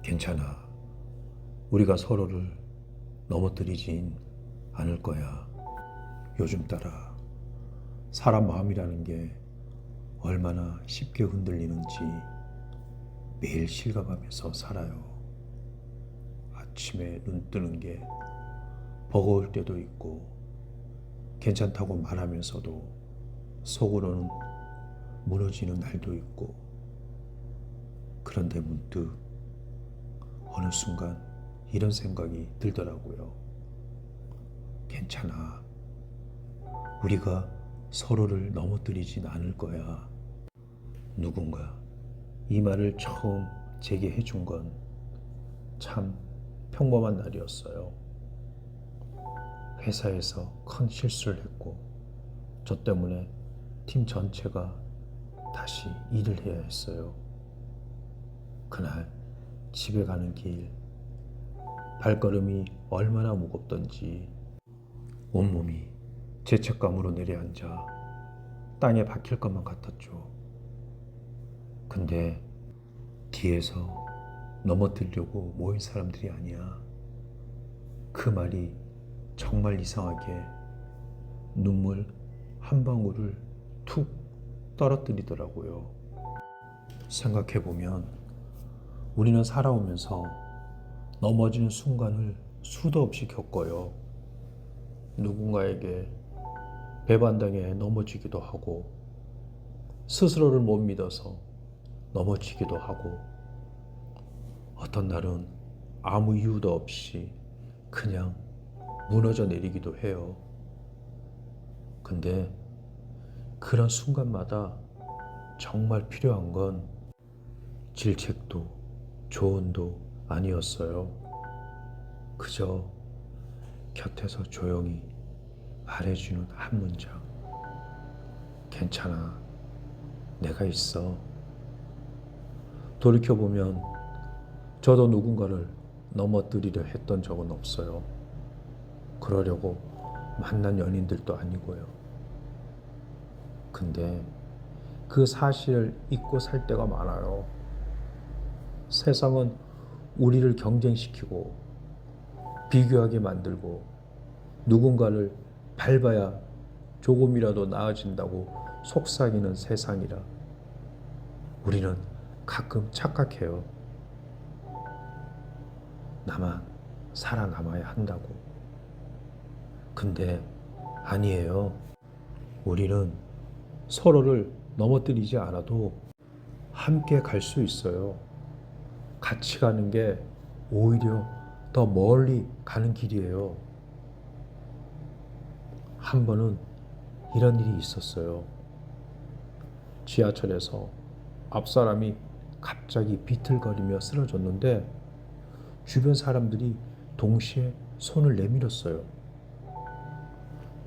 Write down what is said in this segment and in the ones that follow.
괜찮아. 우리가 서로를 넘어뜨리진 않을 거야. 요즘 따라 사람 마음이라는 게 얼마나 쉽게 흔들리는지 매일 실감하면서 살아요. 아침에 눈 뜨는 게 버거울 때도 있고 괜찮다고 말하면서도 속으로는 무너지는 날도 있고, 그런데 문득 어느 순간 이런 생각이 들더라고요. 괜찮아. 우리가 서로를 넘어뜨리진 않을 거야. 누군가 이 말을 처음 제게 해준 건 참 평범한 날이었어요. 회사에서 큰 실수를 했고 저 때문에 팀 전체가 다시 일을 해야 했어요. 그날 집에 가는 길, 발걸음이 얼마나 무겁던지 온몸이 죄책감으로 내려앉아 땅에 박힐 것만 같았죠. 근데 뒤에서 넘어뜨리려고 모인 사람들이 아니야. 그 말이 정말 이상하게 눈물 한 방울을 툭 떨어뜨리더라고요. 생각해보면 우리는 살아오면서 넘어지는 순간을 수도 없이 겪어요. 누군가에게 배반당해 넘어지기도 하고, 스스로를 못 믿어서 넘어지기도 하고, 어떤 날은 아무 이유도 없이 그냥 무너져 내리기도 해요. 근데 그런 순간마다 정말 필요한 건 질책도 조언도 아니었어요. 그저 곁에서 조용히 말해주는 한 문장. 괜찮아. 내가 있어. 돌이켜보면 저도 누군가를 넘어뜨리려 했던 적은 없어요. 그러려고 만난 연인들도 아니고요. 근데 그 사실을 잊고 살 때가 많아요. 세상은 우리를 경쟁시키고 비교하게 만들고 누군가를 밟아야 조금이라도 나아진다고 속삭이는 세상이라 우리는 가끔 착각해요. 나만 살아남아야 한다고. 근데 아니에요. 우리는 서로를 넘어뜨리지 않아도 함께 갈 수 있어요. 같이 가는 게 오히려 더 멀리 가는 길이에요. 한 번은 이런 일이 있었어요. 지하철에서 앞 사람이 갑자기 비틀거리며 쓰러졌는데 주변 사람들이 동시에 손을 내밀었어요.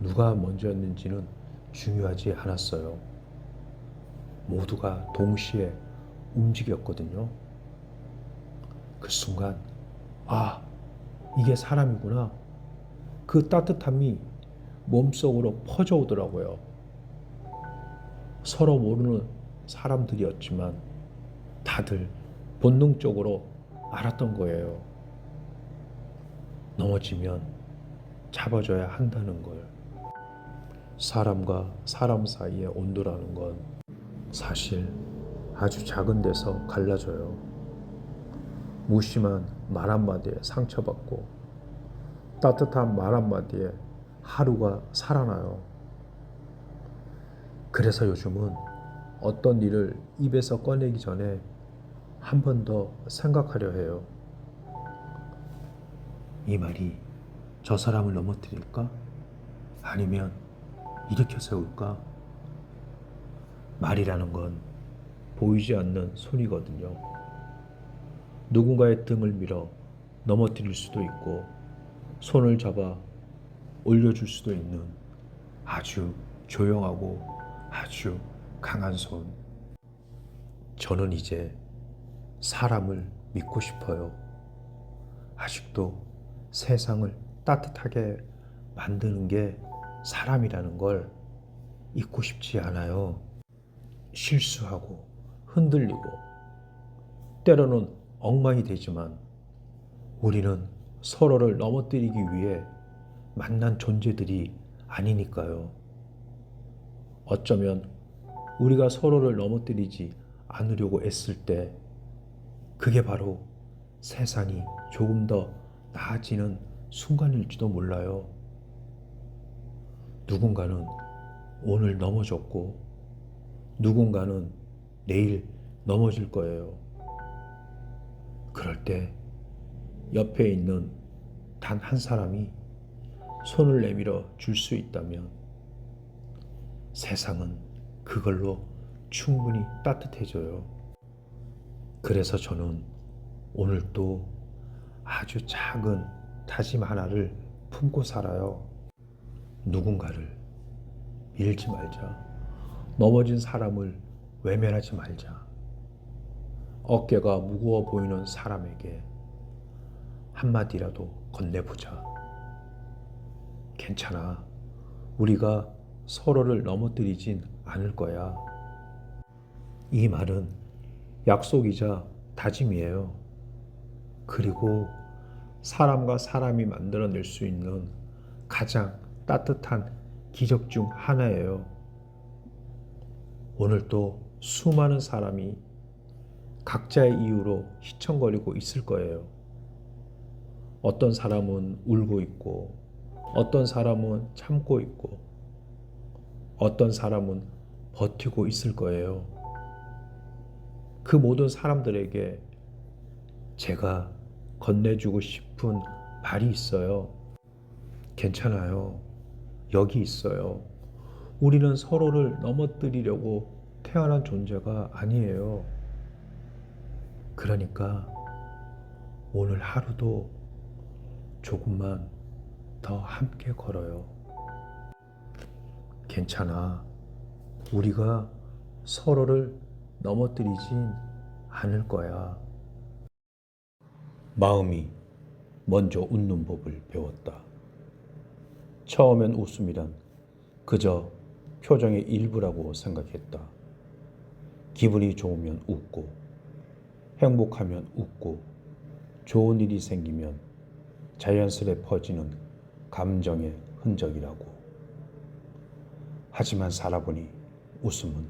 누가 먼저였는지는 중요하지 않았어요. 모두가 동시에 움직였거든요. 그 순간, 아, 이게 사람이구나. 그 따뜻함이 몸속으로 퍼져오더라고요. 서로 모르는 사람들이었지만 다들 본능적으로 알았던 거예요. 넘어지면 잡아줘야 한다는 걸. 사람과 사람 사이의 온도라는 건 사실 아주 작은 데서 갈라져요. 무심한 말 한마디에 상처받고 따뜻한 말 한마디에 하루가 살아나요. 그래서 요즘은 어떤 일을 입에서 꺼내기 전에 한 번 더 생각하려 해요. 이 말이 저 사람을 넘어뜨릴까? 아니면 일으켜 세울까? 말이라는 건 보이지 않는 손이거든요. 누군가의 등을 밀어 넘어뜨릴 수도 있고 손을 잡아 올려줄 수도 있는 아주 조용하고 아주 강한 손. 저는 이제 사람을 믿고 싶어요. 아직도 세상을 따뜻하게 만드는 게 사람이라는 걸 잊고 싶지 않아요. 실수하고 흔들리고 때로는 엉망이 되지만 우리는 서로를 넘어뜨리기 위해 만난 존재들이 아니니까요. 어쩌면 우리가 서로를 넘어뜨리지 않으려고 애쓸 때 그게 바로 세상이 조금 더 나아지는 순간일지도 몰라요. 누군가는 오늘 넘어졌고 누군가는 내일 넘어질 거예요. 그럴 때 옆에 있는 단 한 사람이 손을 내밀어 줄 수 있다면 세상은 그걸로 충분히 따뜻해져요. 그래서 저는 오늘 또 아주 작은 다짐 하나를 품고 살아요. 누군가를 밀지 말자. 넘어진 사람을 외면하지 말자. 어깨가 무거워 보이는 사람에게 한마디라도 건네보자. 괜찮아. 우리가 서로를 넘어뜨리진 않을 거야. 이 말은 약속이자 다짐이에요. 그리고 사람과 사람이 만들어낼 수 있는 가장 따뜻한 기적 중 하나예요. 오늘도 수많은 사람이 각자의 이유로 휘청거리고 있을 거예요. 어떤 사람은 울고 있고, 어떤 사람은 참고 있고, 어떤 사람은 버티고 있을 거예요. 그 모든 사람들에게 제가 건네주고 싶은 말이 있어요. 괜찮아요. 여기 있어요. 우리는 서로를 넘어뜨리려고 태어난 존재가 아니에요. 그러니까 오늘 하루도 조금만 더 함께 걸어요. 괜찮아. 우리가 서로를 넘어뜨리진 않을 거야. 마음이 먼저 웃는 법을 배웠다. 처음엔 웃음이란 그저 표정의 일부라고 생각했다. 기분이 좋으면 웃고, 행복하면 웃고, 좋은 일이 생기면 자연스레 퍼지는 감정의 흔적이라고. 하지만 살아보니 웃음은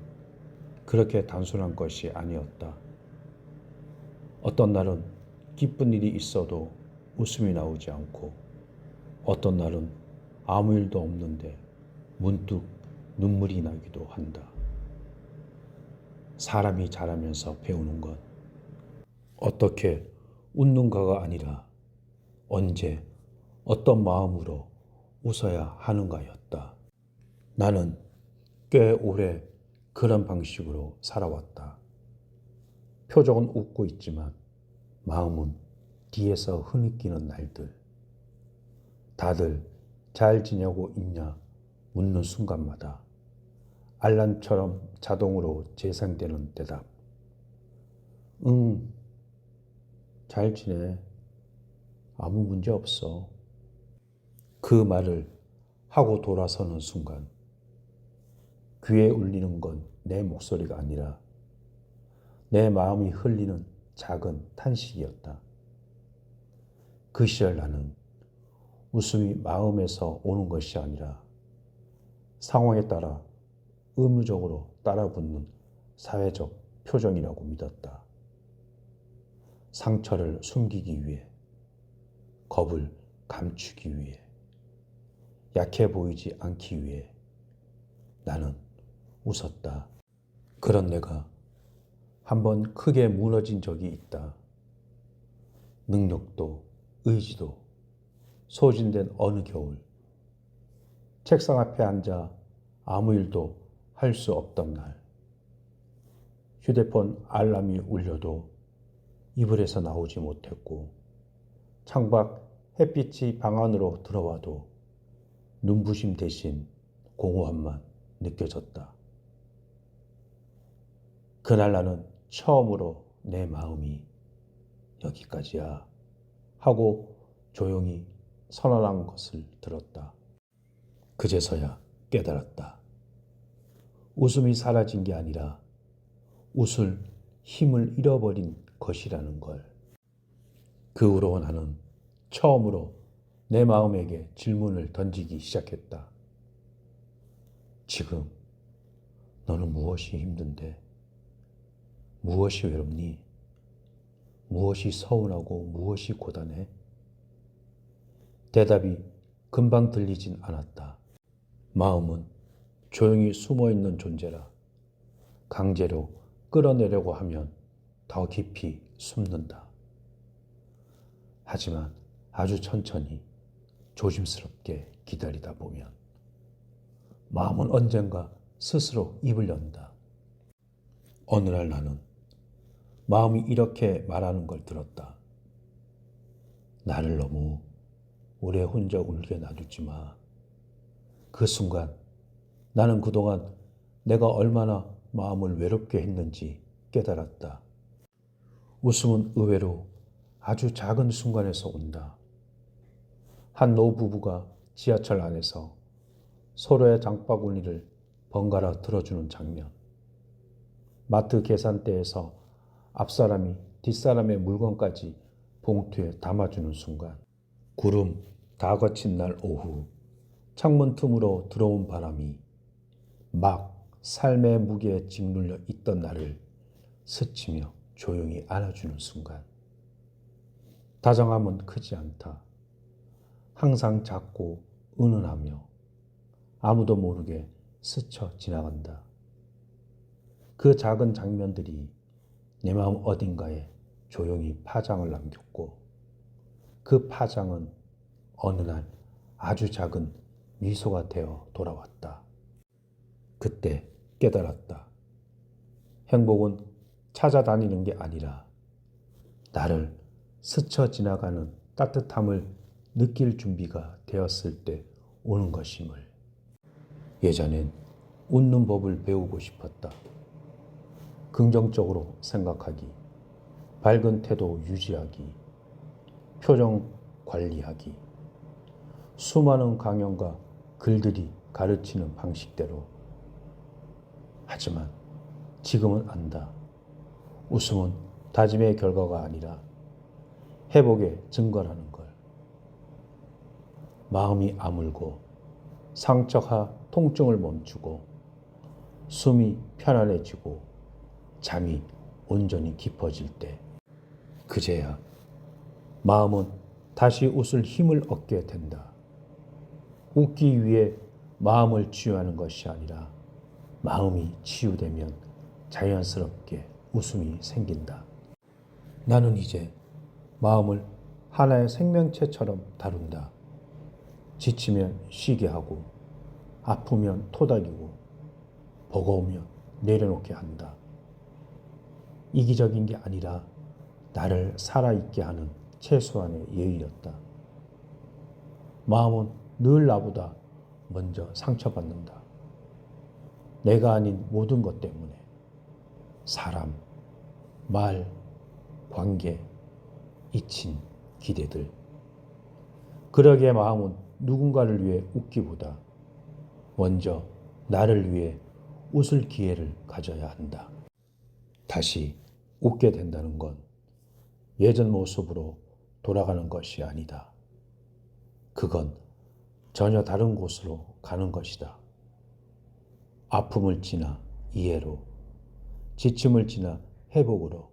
그렇게 단순한 것이 아니었다. 어떤 날은 기쁜 일이 있어도 웃음이 나오지 않고, 어떤 날은 아무 일도 없는데 문득 눈물이 나기도 한다. 사람이 자라면서 배우는 것, 어떻게 웃는가가 아니라 언제 어떤 마음으로 웃어야 하는가였다. 나는 꽤 오래 그런 방식으로 살아왔다. 표정은 웃고 있지만 마음은 뒤에서 흐느끼는 날들. 다들 잘 지내고 있냐 묻는 순간마다 알람처럼 자동으로 재생되는 대답. 응, 잘 지내. 아무 문제 없어. 그 말을 하고 돌아서는 순간 귀에 울리는 건 내 목소리가 아니라 내 마음이 흘리는 작은 탄식이었다. 그 시절 나는 웃음이 마음에서 오는 것이 아니라 상황에 따라 의무적으로 따라붙는 사회적 표정이라고 믿었다. 상처를 숨기기 위해, 겁을 감추기 위해, 약해 보이지 않기 위해 나는 웃었다. 그런 내가 한번 크게 무너진 적이 있다. 능력도 의지도 소진된 어느 겨울, 책상 앞에 앉아 아무 일도 할 수 없던 날, 휴대폰 알람이 울려도 이불에서 나오지 못했고, 창밖 햇빛이 방 안으로 들어와도 눈부심 대신 공허함만 느껴졌다. 그날 나는 처음으로 내 마음이 여기까지야 하고 조용히 선언한 것을 들었다. 그제서야 깨달았다. 웃음이 사라진 게 아니라 웃을 힘을 잃어버린 것이라는 걸. 그 후로 나는 처음으로 내 마음에게 질문을 던지기 시작했다. 지금 너는 무엇이 힘든데? 무엇이 외롭니? 무엇이 서운하고 무엇이 고단해? 대답이 금방 들리진 않았다. 마음은 조용히 숨어있는 존재라 강제로 끌어내려고 하면 더 깊이 숨는다. 하지만 아주 천천히 조심스럽게 기다리다 보면 마음은 언젠가 스스로 입을 연다. 어느 날 나는 마음이 이렇게 말하는 걸 들었다. 나를 너무 오래 혼자 울게 놔두지 마. 그 순간 나는 그동안 내가 얼마나 마음을 외롭게 했는지 깨달았다. 웃음은 의외로 아주 작은 순간에서 온다. 한 노부부가 지하철 안에서 서로의 장바구니를 번갈아 들어주는 장면. 마트 계산대에서 앞사람이 뒷사람의 물건까지 봉투에 담아주는 순간. 구름 다 거친 날 오후 창문 틈으로 들어온 바람이 막 삶의 무게에 짓눌려 있던 나를 스치며 조용히 안아주는 순간. 다정함은 크지 않다. 항상 작고 은은하며 아무도 모르게 스쳐 지나간다. 그 작은 장면들이 내 마음 어딘가에 조용히 파장을 남겼고 그 파장은 어느 날 아주 작은 미소가 되어 돌아왔다. 그때 깨달았다. 행복은 찾아다니는 게 아니라 나를 스쳐 지나가는 따뜻함을 느낄 준비가 되었을 때 오는 것임을. 예전엔 웃는 법을 배우고 싶었다. 긍정적으로 생각하기, 밝은 태도 유지하기, 표정 관리하기, 수많은 강연과 글들이 가르치는 방식대로. 하지만 지금은 안다. 웃음은 다짐의 결과가 아니라 회복의 증거라는 걸. 마음이 아물고 상처가 통증을 멈추고 숨이 편안해지고 잠이 온전히 깊어질 때 그제야 마음은 다시 웃을 힘을 얻게 된다. 웃기 위해 마음을 치유하는 것이 아니라 마음이 치유되면 자연스럽게 웃음이 생긴다. 나는 이제 마음을 하나의 생명체처럼 다룬다. 지치면 쉬게 하고 아프면 토닥이고 버거우면 내려놓게 한다. 이기적인 게 아니라 나를 살아있게 하는 최소한의 예의였다. 마음은 늘 나보다 먼저 상처받는다. 내가 아닌 모든 것 때문에. 사람, 말, 관계, 잊힌 기대들. 그러기에 마음은 누군가를 위해 웃기보다 먼저 나를 위해 웃을 기회를 가져야 한다. 다시 웃게 된다는 건 예전 모습으로 돌아가는 것이 아니다. 그건 전혀 다른 곳으로 가는 것이다. 아픔을 지나 이해로, 지침을 지나 회복으로,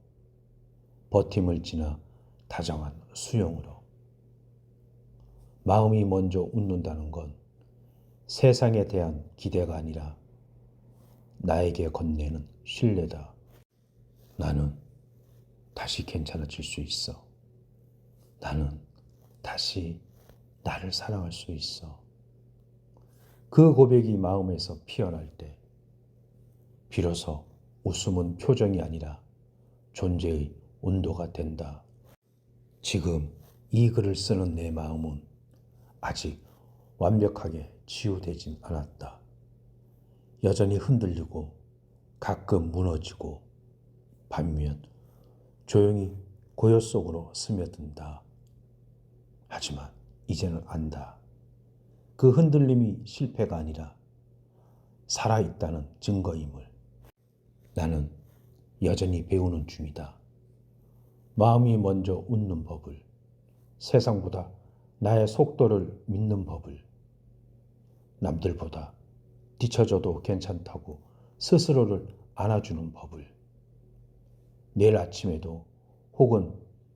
버팀을 지나 다정한 수용으로. 마음이 먼저 웃는다는 건 세상에 대한 기대가 아니라 나에게 건네는 신뢰다. 나는 다시 괜찮아질 수 있어. 나는 다시 나를 사랑할 수 있어. 그 고백이 마음에서 피어날 때 비로소 웃음은 표정이 아니라 존재의 온도가 된다. 지금 이 글을 쓰는 내 마음은 아직 완벽하게 치유되진 않았다. 여전히 흔들리고 가끔 무너지고 반면 조용히 고요 속으로 스며든다. 하지만 이제는 안다. 그 흔들림이 실패가 아니라 살아있다는 증거임을. 나는 여전히 배우는 중이다. 마음이 먼저 웃는 법을. 세상보다 나의 속도를 믿는 법을, 남들보다 뒤처져도 괜찮다고 스스로를 안아주는 법을, 내일 아침에도 혹은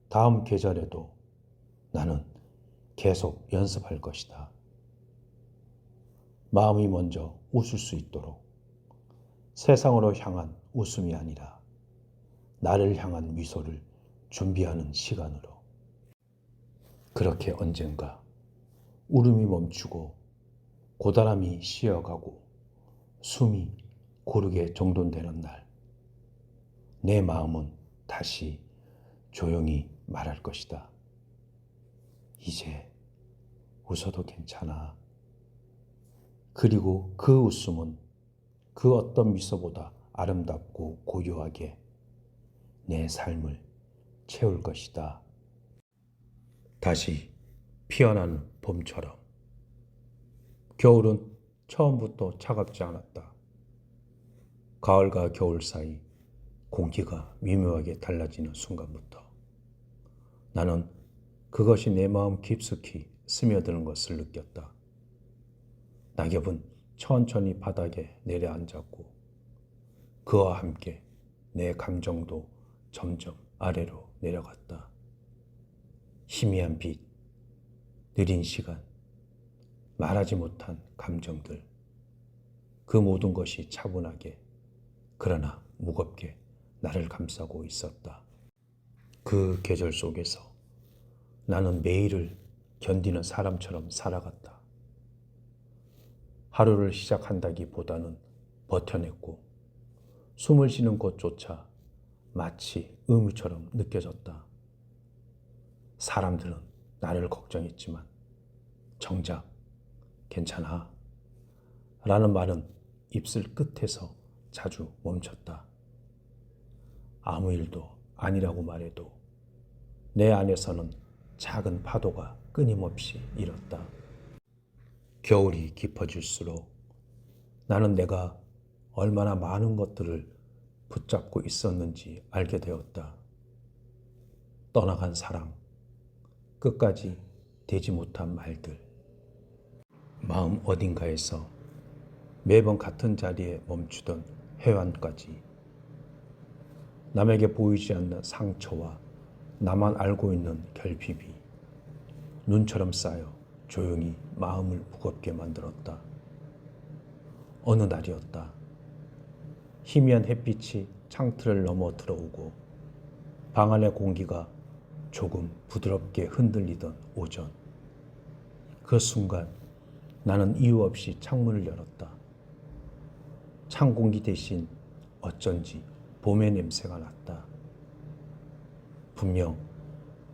다음 계절에도 나는 계속 연습할 것이다. 마음이 먼저 웃을 수 있도록 세상으로 향한 웃음이 아니라 나를 향한 미소를 준비하는 시간으로. 그렇게 언젠가 울음이 멈추고 고단함이 쉬어가고 숨이 고르게 정돈되는 날, 내 마음은 다시 조용히 말할 것이다. 이제 웃어도 괜찮아. 그리고 그 웃음은 그 어떤 미소보다 아름답고 고요하게 내 삶을 채울 것이다. 다시 피어나는 봄처럼. 겨울은 처음부터 차갑지 않았다. 가을과 겨울 사이 공기가 미묘하게 달라지는 순간부터 나는 그것이 내 마음 깊숙이 스며드는 것을 느꼈다. 낙엽은 천천히 바닥에 내려앉았고 그와 함께 내 감정도 점점 아래로 내려갔다. 희미한 빛, 느린 시간, 말하지 못한 감정들, 그 모든 것이 차분하게 그러나 무겁게 나를 감싸고 있었다. 그 계절 속에서 나는 매일을 견디는 사람처럼 살아갔다. 하루를 시작한다기보다는 버텨냈고 숨을 쉬는 것조차 마치 의무처럼 느껴졌다. 사람들은 나를 걱정했지만 정작 괜찮아 라는 말은 입술 끝에서 자주 멈췄다. 아무 일도 아니라고 말해도 내 안에서는 작은 파도가 끊임없이 일었다. 겨울이 깊어질수록 나는 내가 얼마나 많은 것들을 붙잡고 있었는지 알게 되었다. 떠나간 사랑, 끝까지 되지 못한 말들, 마음 어딘가에서 매번 같은 자리에 멈추던 회환까지, 남에게 보이지 않는 상처와 나만 알고 있는 결핍이 눈처럼 쌓여 조용히 마음을 무겁게 만들었다. 어느 날이었다. 희미한 햇빛이 창틀을 넘어 들어오고 방 안의 공기가 조금 부드럽게 흔들리던 오전. 그 순간 나는 이유 없이 창문을 열었다. 찬 공기 대신 어쩐지 봄의 냄새가 났다. 분명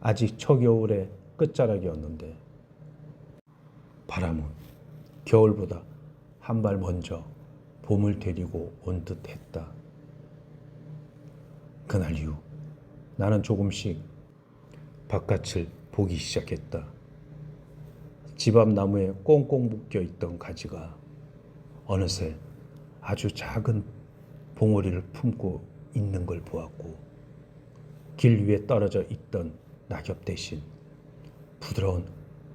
아직 초겨울의 끝자락이었는데 바람은 겨울보다 한 발 먼저 봄을 데리고 온 듯 했다. 그날 이후 나는 조금씩 바깥을 보기 시작했다. 집 앞 나무에 꽁꽁 묶여 있던 가지가 어느새 아주 작은 봉오리를 품고 있는 걸 보았고, 길 위에 떨어져 있던 낙엽 대신 부드러운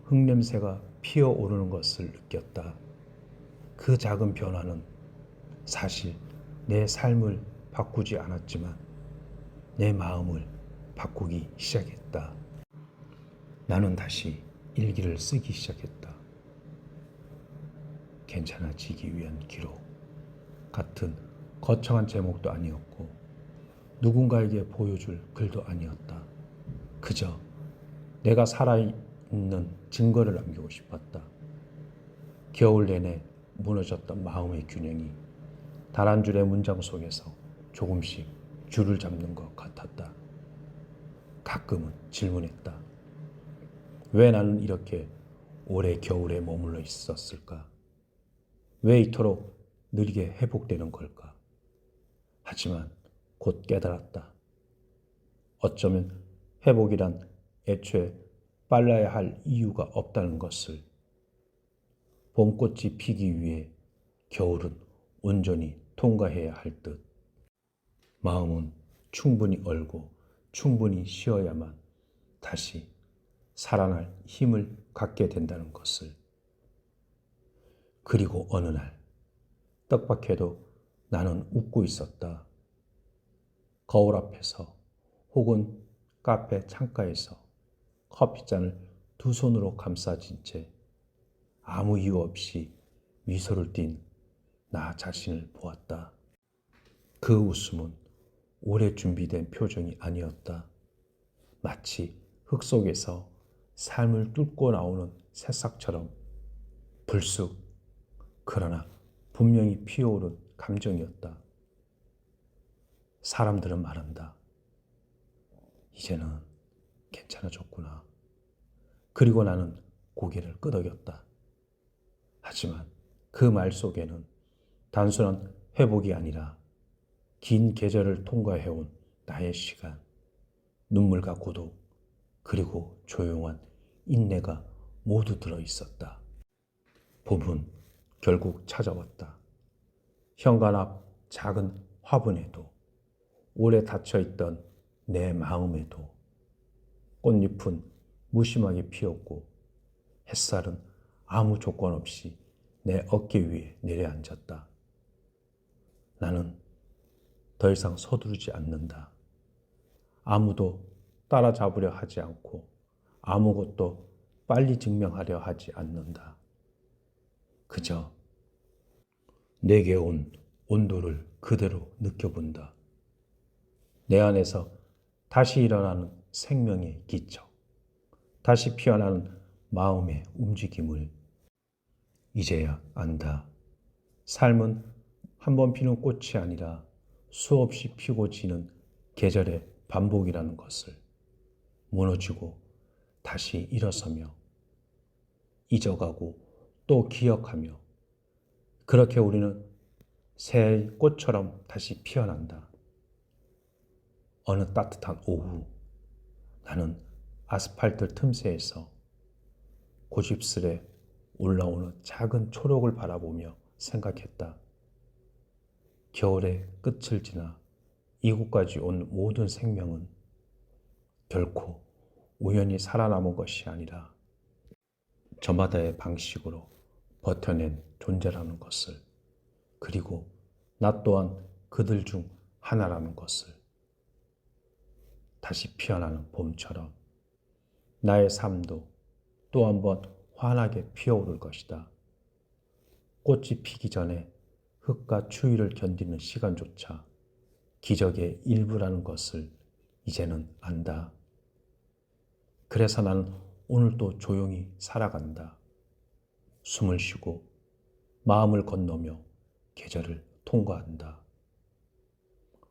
흙냄새가 피어오르는 것을 느꼈다. 그 작은 변화는 사실 내 삶을 바꾸지 않았지만 내 마음을 바꾸기 시작했다. 나는 다시 일기를 쓰기 시작했다. 괜찮아지기 위한 기록 같은 거창한 제목도 아니었고 누군가에게 보여줄 글도 아니었다. 그저 내가 살아있는 증거를 남기고 싶었다. 겨울 내내 무너졌던 마음의 균형이 단 한 줄의 문장 속에서 조금씩 줄을 잡는 것 같았다. 가끔은 질문했다. 왜 나는 이렇게 오래 겨울에 머물러 있었을까? 왜 이토록 느리게 회복되는 걸까? 하지만 곧 깨달았다. 어쩌면 회복이란 애초에 빨라야 할 이유가 없다는 것을. 봄꽃이 피기 위해 겨울은 온전히 통과해야 할 듯. 마음은 충분히 얼고 충분히 쉬어야만 다시 살아날 힘을 갖게 된다는 것을. 그리고 어느 날 떡박해도 나는 웃고 있었다. 거울 앞에서 혹은 카페 창가에서 커피잔을 두 손으로 감싸진 채 아무 이유 없이 미소를 띤 나 자신을 보았다. 그 웃음은 오래 준비된 표정이 아니었다. 마치 흙 속에서 삶을 뚫고 나오는 새싹처럼 불쑥, 그러나 분명히 피어오른 감정이었다. 사람들은 말한다. 이제는 괜찮아졌구나. 그리고 나는 고개를 끄덕였다. 하지만 그 말 속에는 단순한 회복이 아니라 긴 계절을 통과해온 나의 시간, 눈물과 고독, 그리고 조용한 인내가 모두 들어있었다. 봄은 결국 찾아왔다. 현관 앞 작은 화분에도, 오래 닫혀있던 내 마음에도 꽃잎은 무심하게 피었고 햇살은 아무 조건 없이 내 어깨 위에 내려앉았다. 나는 더 이상 서두르지 않는다. 아무도 따라잡으려 하지 않고 아무것도 빨리 증명하려 하지 않는다. 그저 내게 온 온도를 그대로 느껴본다. 내 안에서 다시 일어나는 생명의 기척, 다시 피어나는 마음의 움직임을 이제야 안다. 삶은 한 번 피는 꽃이 아니라 수없이 피고 지는 계절의 반복이라는 것을. 무너지고 다시 일어서며 잊어가고 또 기억하며, 그렇게 우리는 새의 꽃처럼 다시 피어난다. 어느 따뜻한 오후, 나는 아스팔트 틈새에서 고집스레 올라오는 작은 초록을 바라보며 생각했다. 겨울의 끝을 지나 이곳까지 온 모든 생명은 결코 우연히 살아남은 것이 아니라 저마다의 방식으로 버텨낸 존재라는 것을, 그리고 나 또한 그들 중 하나라는 것을. 다시 피어나는 봄처럼 나의 삶도 또 한 번 환하게 피어오를 것이다. 꽃이 피기 전에 흙과 추위를 견디는 시간조차 기적의 일부라는 것을 이제는 안다. 그래서 나는 오늘도 조용히 살아간다. 숨을 쉬고 마음을 건너며 계절을 통과한다.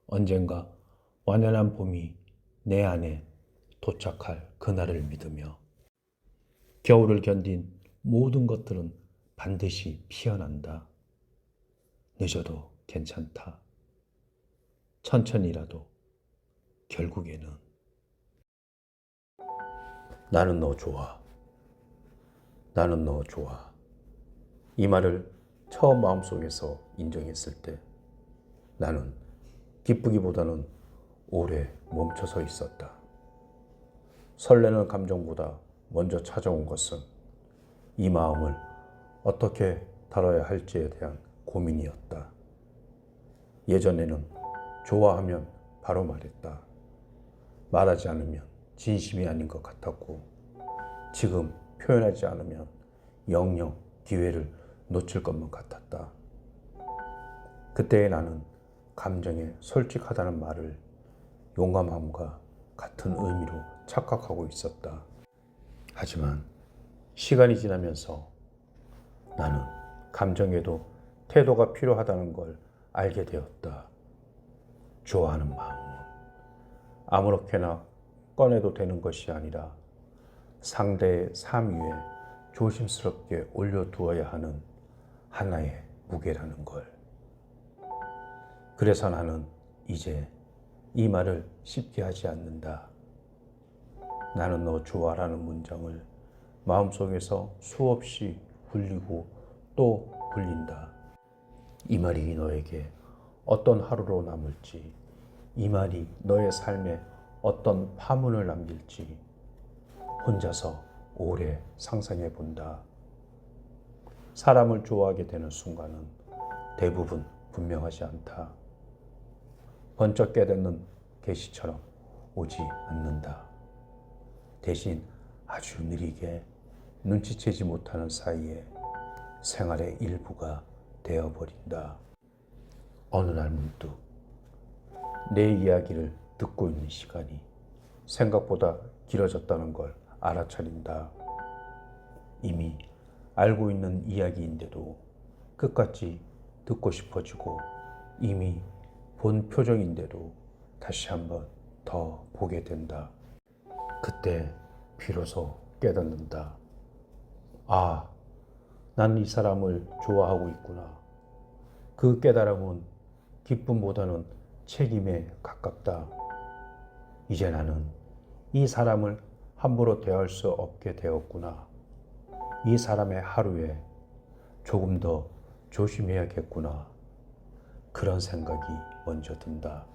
언젠가 완연한 봄이 내 안에 도착할 그날을 믿으며 겨울을 견딘 모든 것들은 반드시 피어난다. 늦어도 괜찮다. 천천히라도 결국에는. 나는 너 좋아. 나는 너 좋아. 이 말을 처음 마음속에서 인정했을 때 나는 기쁘기보다는 오래 멈춰서 있었다. 설레는 감정보다 먼저 찾아온 것은 이 마음을 어떻게 다뤄야 할지에 대한 고민이었다. 예전에는 좋아하면 바로 말했다. 말하지 않으면 진심이 아닌 것 같았고, 지금 표현하지 않으면 영영 기회를 놓칠 것만 같았다. 그때의 나는 감정에 솔직하다는 말을 용감함과 같은 의미로 착각하고 있었다. 하지만 시간이 지나면서 나는 감정에도 태도가 필요하다는 걸 알게 되었다. 좋아하는 마음은 아무렇게나 꺼내도 되는 것이 아니라 상대의 삶 위에 조심스럽게 올려두어야 하는 하나의 무게라는 걸. 그래서 나는 이제 이 말을 쉽게 하지 않는다. 나는 너 좋아라는 문장을 마음속에서 수없이 굴리고 또 굴린다. 이 말이 너에게 어떤 하루로 남을지, 이 말이 너의 삶에 어떤 파문을 남길지, 혼자서 오래 상상해 본다. 사람을 좋아하게 되는 순간은 대부분 분명하지 않다. 번쩍 깨닫는 계시처럼 오지 않는다. 대신 아주 느리게 눈치채지 못하는 사이에 생활의 일부가 되어버린다. 어느 날 문득 내 이야기를 듣고 있는 시간이 생각보다 길어졌다는 걸 알아차린다. 이미 알고 있는 이야기인데도 끝까지 듣고 싶어지고, 이미 본 표정인데도 다시 한번 더 보게 된다. 그때 비로소 깨닫는다. 아, 나는 이 사람을 좋아하고 있구나. 그 깨달음은 기쁨보다는 책임에 가깝다. 이제 나는 이 사람을 함부로 대할 수 없게 되었구나. 이 사람의 하루에 조금 더 조심해야겠구나. 그런 생각이 먼저 든다.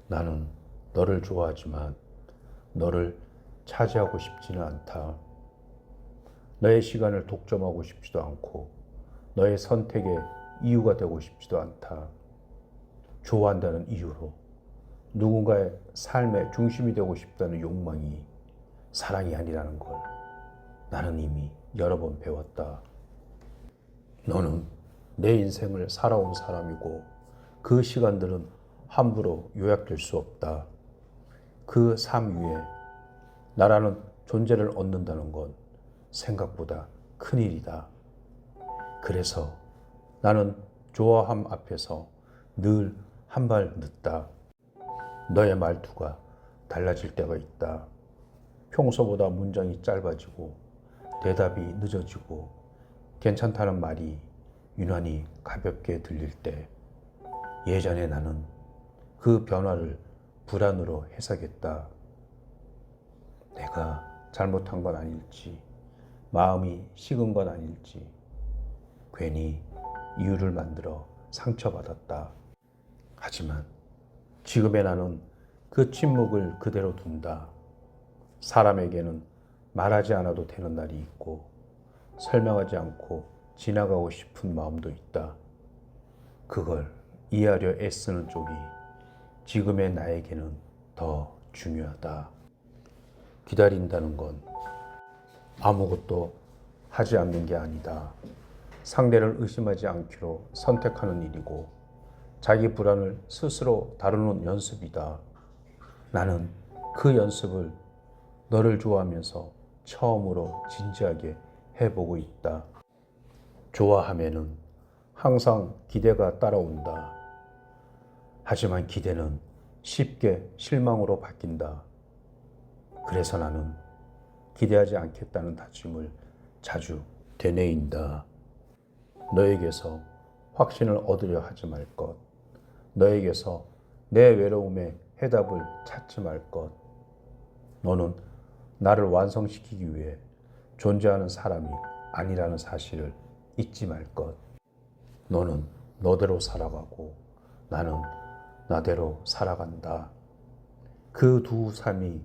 나는 너를 좋아하지만 너를 차지하고 싶지는 않다. 너의 시간을 독점하고 싶지도 않고 너의 선택의 이유가 되고 싶지도 않다. 좋아한다는 이유로 누군가의 삶의 중심이 되고 싶다는 욕망이 사랑이 아니라는 걸 나는 이미 여러 번 배웠다. 너는 내 인생을 살아온 사람이고 그 시간들은 함부로 요약될 수 없다. 그 삶 위에 나라는 존재를 얻는다는 건 생각보다 큰일이다. 그래서 나는 좋아함 앞에서 늘 한 발 늦다. 너의 말투가 달라질 때가 있다. 평소보다 문장이 짧아지고 대답이 늦어지고 괜찮다는 말이 유난히 가볍게 들릴 때, 예전에 나는 그 변화를 불안으로 해석했다. 내가 잘못한 건 아닐지, 마음이 식은 건 아닐지, 괜히 이유를 만들어 상처받았다. 하지만 지금의 나는 그 침묵을 그대로 둔다. 사람에게는 말하지 않아도 되는 날이 있고 설명하지 않고 지나가고 싶은 마음도 있다. 그걸 이해하려 애쓰는 쪽이 지금의 나에게는 더 중요하다. 기다린다는 건 아무것도 하지 않는 게 아니다. 상대를 의심하지 않기로 선택하는 일이고 자기 불안을 스스로 다루는 연습이다. 나는 그 연습을 너를 좋아하면서 처음으로 진지하게 해보고 있다. 좋아하면은 항상 기대가 따라온다. 하지만 기대는 쉽게 실망으로 바뀐다. 그래서 나는 기대하지 않겠다는 다짐을 자주 되뇌인다. 너에게서 확신을 얻으려 하지 말 것. 너에게서 내 외로움에 해답을 찾지 말 것. 너는 나를 완성시키기 위해 존재하는 사람이 아니라는 사실을 잊지 말 것. 너는 너대로 살아가고 나는 나대로 살아간다. 그 두 삶이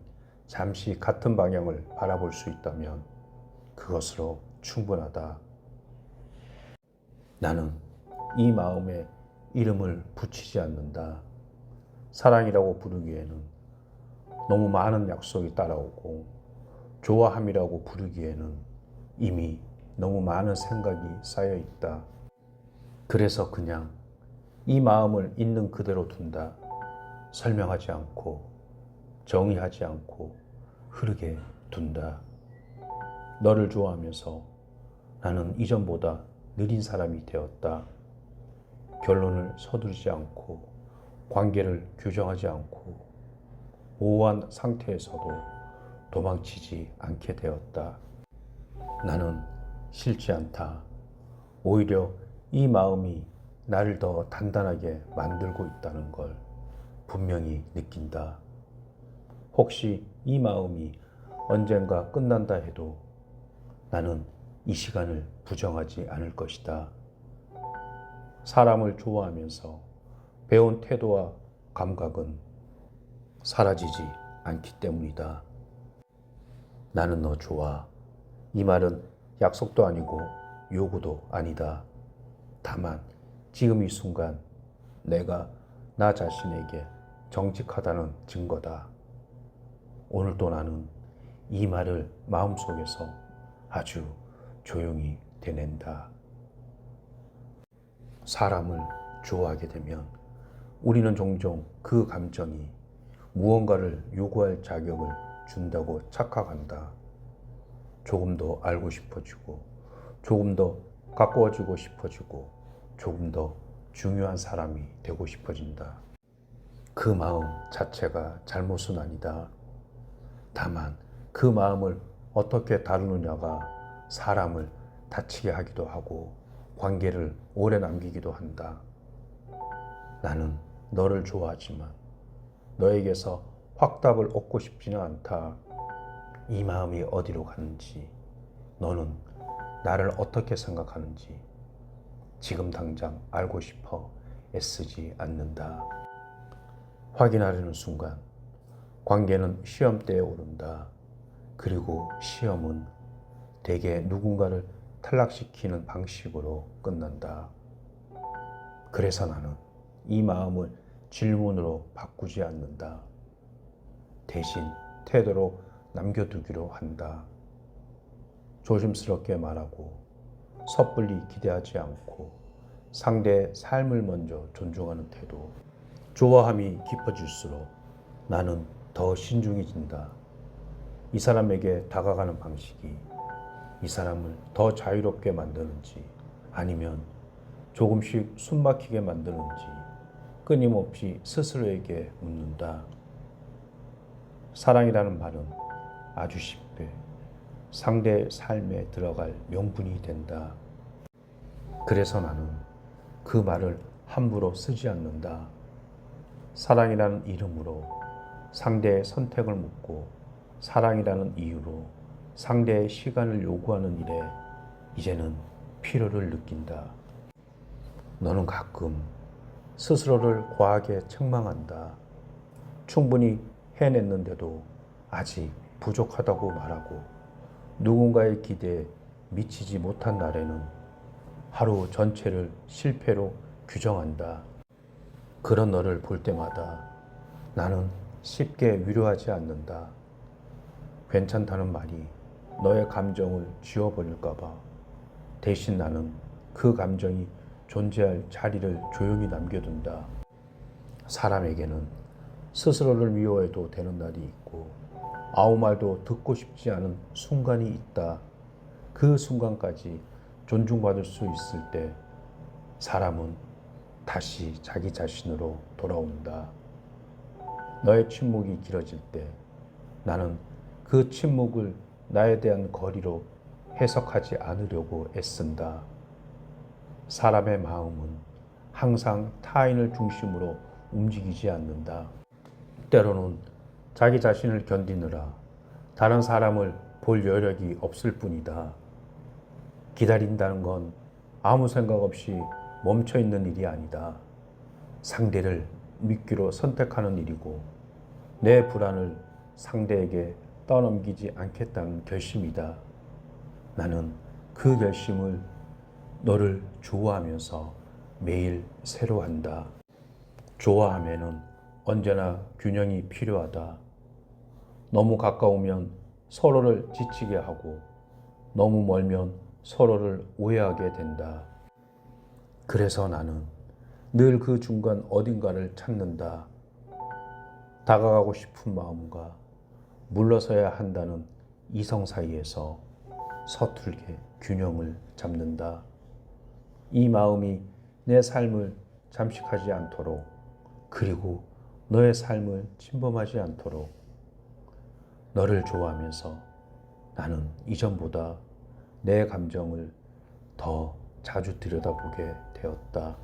잠시 같은 방향을 바라볼 수 있다면 그것으로 충분하다. 나는 이 마음에 이름을 붙이지 않는다. 사랑이라고 부르기에는 너무 많은 약속이 따라오고, 좋아함이라고 부르기에는 이미 너무 많은 생각이 쌓여 있다. 그래서 그냥 이 마음을 있는 그대로 둔다. 설명하지 않고 정의하지 않고 흐르게 둔다. 너를 좋아하면서 나는 이전보다 느린 사람이 되었다. 결론을 서두르지 않고 관계를 규정하지 않고 모호한 상태에서도 도망치지 않게 되었다. 나는 싫지 않다. 오히려 이 마음이 나를 더 단단하게 만들고 있다는 걸 분명히 느낀다. 혹시 이 마음이 언젠가 끝난다 해도 나는 이 시간을 부정하지 않을 것이다. 사람을 좋아하면서 배운 태도와 감각은 사라지지 않기 때문이다. 나는 너 좋아. 이 말은 약속도 아니고 요구도 아니다. 다만 지금 이 순간 내가 나 자신에게 정직하다는 증거다. 오늘도 나는 이 말을 마음속에서 아주 조용히 되낸다. 사람을 좋아하게 되면 우리는 종종 그 감정이 무언가를 요구할 자격을 준다고 착각한다. 조금 더 알고 싶어지고, 조금 더 가까워지고 싶어지고, 조금 더 중요한 사람이 되고 싶어진다. 그 마음 자체가 잘못은 아니다. 다만 그 마음을 어떻게 다루느냐가 사람을 다치게 하기도 하고 관계를 오래 남기기도 한다. 나는 너를 좋아하지만 너에게서 확답을 얻고 싶지는 않다. 이 마음이 어디로 가는지, 너는 나를 어떻게 생각하는지 지금 당장 알고 싶어 애쓰지 않는다. 확인하려는 순간 관계는 시험대에 오른다. 그리고 시험은 대개 누군가를 탈락시키는 방식으로 끝난다. 그래서 나는 이 마음을 질문으로 바꾸지 않는다. 대신 태도로 남겨두기로 한다. 조심스럽게 말하고 섣불리 기대하지 않고 상대의 삶을 먼저 존중하는 태도. 좋아함이 깊어질수록 나는 더 신중해진다. 이 사람에게 다가가는 방식이 이 사람을 더 자유롭게 만드는지 아니면 조금씩 숨막히게 만드는지 끊임없이 스스로에게 묻는다. 사랑이라는 말은 아주 쉽게 상대의 삶에 들어갈 명분이 된다. 그래서 나는 그 말을 함부로 쓰지 않는다. 사랑이라는 이름으로 상대의 선택을 묻고 사랑이라는 이유로 상대의 시간을 요구하는 일에 이제는 필요를 느낀다. 너는 가끔 스스로를 과하게 책망한다. 충분히 해냈는데도 아직 부족하다고 말하고 누군가의 기대에 미치지 못한 날에는 하루 전체를 실패로 규정한다. 그런 너를 볼 때마다 나는 쉽게 위로하지 않는다. 괜찮다는 말이 너의 감정을 지워버릴까봐 대신 나는 그 감정이 존재할 자리를 조용히 남겨둔다. 사람에게는 스스로를 미워해도 되는 날이 있고 아무 말도 듣고 싶지 않은 순간이 있다. 그 순간까지 존중받을 수 있을 때 사람은 다시 자기 자신으로 돌아온다. 너의 침묵이 길어질 때 나는 그 침묵을 나에 대한 거리로 해석하지 않으려고 애쓴다. 사람의 마음은 항상 타인을 중심으로 움직이지 않는다. 때로는 자기 자신을 견디느라 다른 사람을 볼 여력이 없을 뿐이다. 기다린다는 건 아무 생각 없이 멈춰있는 일이 아니다. 상대를 믿기로 선택하는 일이고 내 불안을 상대에게 떠넘기지 않겠다는 결심이다. 나는 그 결심을 너를 좋아하면서 매일 새로 한다. 좋아함에는 언제나 균형이 필요하다. 너무 가까우면 서로를 지치게 하고 너무 멀면 서로를 오해하게 된다. 그래서 나는 늘 그 중간 어딘가를 찾는다. 다가가고 싶은 마음과 물러서야 한다는 이성 사이에서 서툴게 균형을 잡는다. 이 마음이 내 삶을 잠식하지 않도록 그리고 너의 삶을 침범하지 않도록 너를 좋아하면서 나는 이전보다 내 감정을 더 자주 들여다보게 되었다.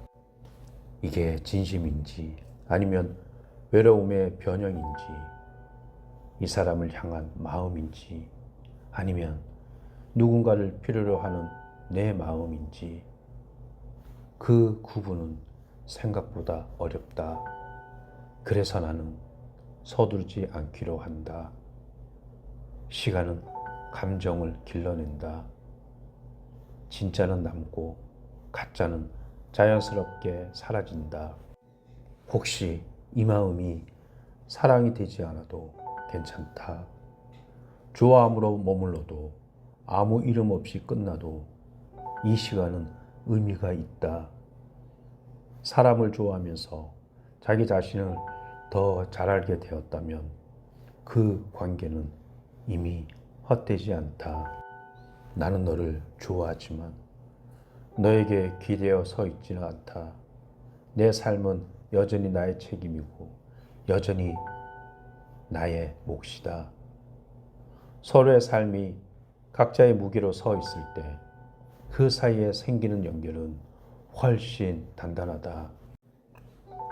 이게 진심인지 아니면 외로움의 변형인지 이 사람을 향한 마음인지 아니면 누군가를 필요로 하는 내 마음인지 그 구분은 생각보다 어렵다. 그래서 나는 서두르지 않기로 한다. 시간은 감정을 길러낸다. 진짜는 남고 가짜는 자연스럽게 사라진다. 혹시 이 마음이 사랑이 되지 않아도 괜찮다. 좋아함으로 머물러도 아무 이름 없이 끝나도 이 시간은 의미가 있다. 사람을 좋아하면서 자기 자신을 더 잘 알게 되었다면 그 관계는 이미 헛되지 않다. 나는 너를 좋아하지만 너에게 기대어 서 있지는 않다. 내 삶은 여전히 나의 책임이고 여전히 나의 몫이다. 서로의 삶이 각자의 무게로 서 있을 때 그 사이에 생기는 연결은 훨씬 단단하다.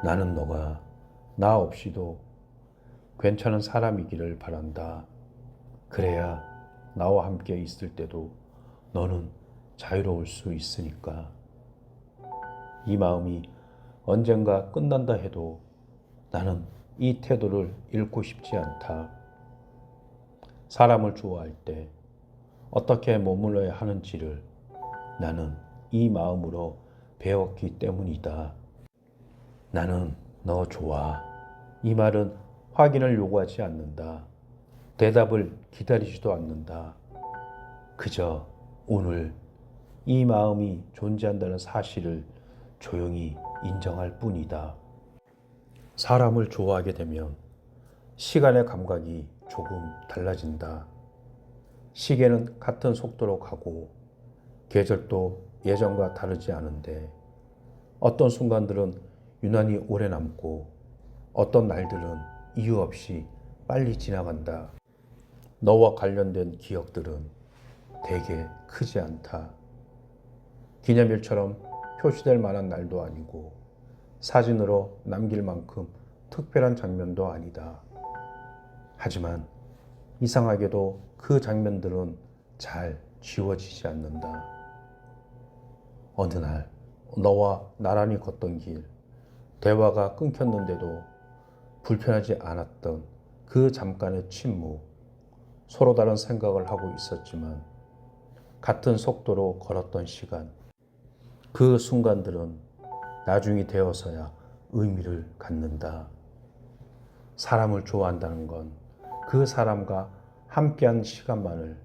나는 너가 나 없이도 괜찮은 사람이기를 바란다. 그래야 나와 함께 있을 때도 너는 자유로울 수 있으니까. 이 마음이 언젠가 끝난다 해도 나는 이 태도를 잃고 싶지 않다. 사람을 좋아할 때 어떻게 머물러야 하는지를 나는 이 마음으로 배웠기 때문이다. 나는 너 좋아. 이 말은 확인을 요구하지 않는다. 대답을 기다리지도 않는다. 그저 오늘 이 마음이 존재한다는 사실을 조용히 인정할 뿐이다. 사람을 좋아하게 되면 시간의 감각이 조금 달라진다. 시계는 같은 속도로 가고 계절도 예전과 다르지 않은데 어떤 순간들은 유난히 오래 남고 어떤 날들은 이유 없이 빨리 지나간다. 너와 관련된 기억들은 되게 크지 않다. 기념일처럼 표시될 만한 날도 아니고 사진으로 남길 만큼 특별한 장면도 아니다. 하지만 이상하게도 그 장면들은 잘 지워지지 않는다. 어느 날 너와 나란히 걷던 길, 대화가 끊겼는데도 불편하지 않았던 그 잠깐의 침묵, 서로 다른 생각을 하고 있었지만 같은 속도로 걸었던 시간, 그 순간들은 나중이 되어서야 의미를 갖는다. 사람을 좋아한다는 건 그 사람과 함께한 시간만을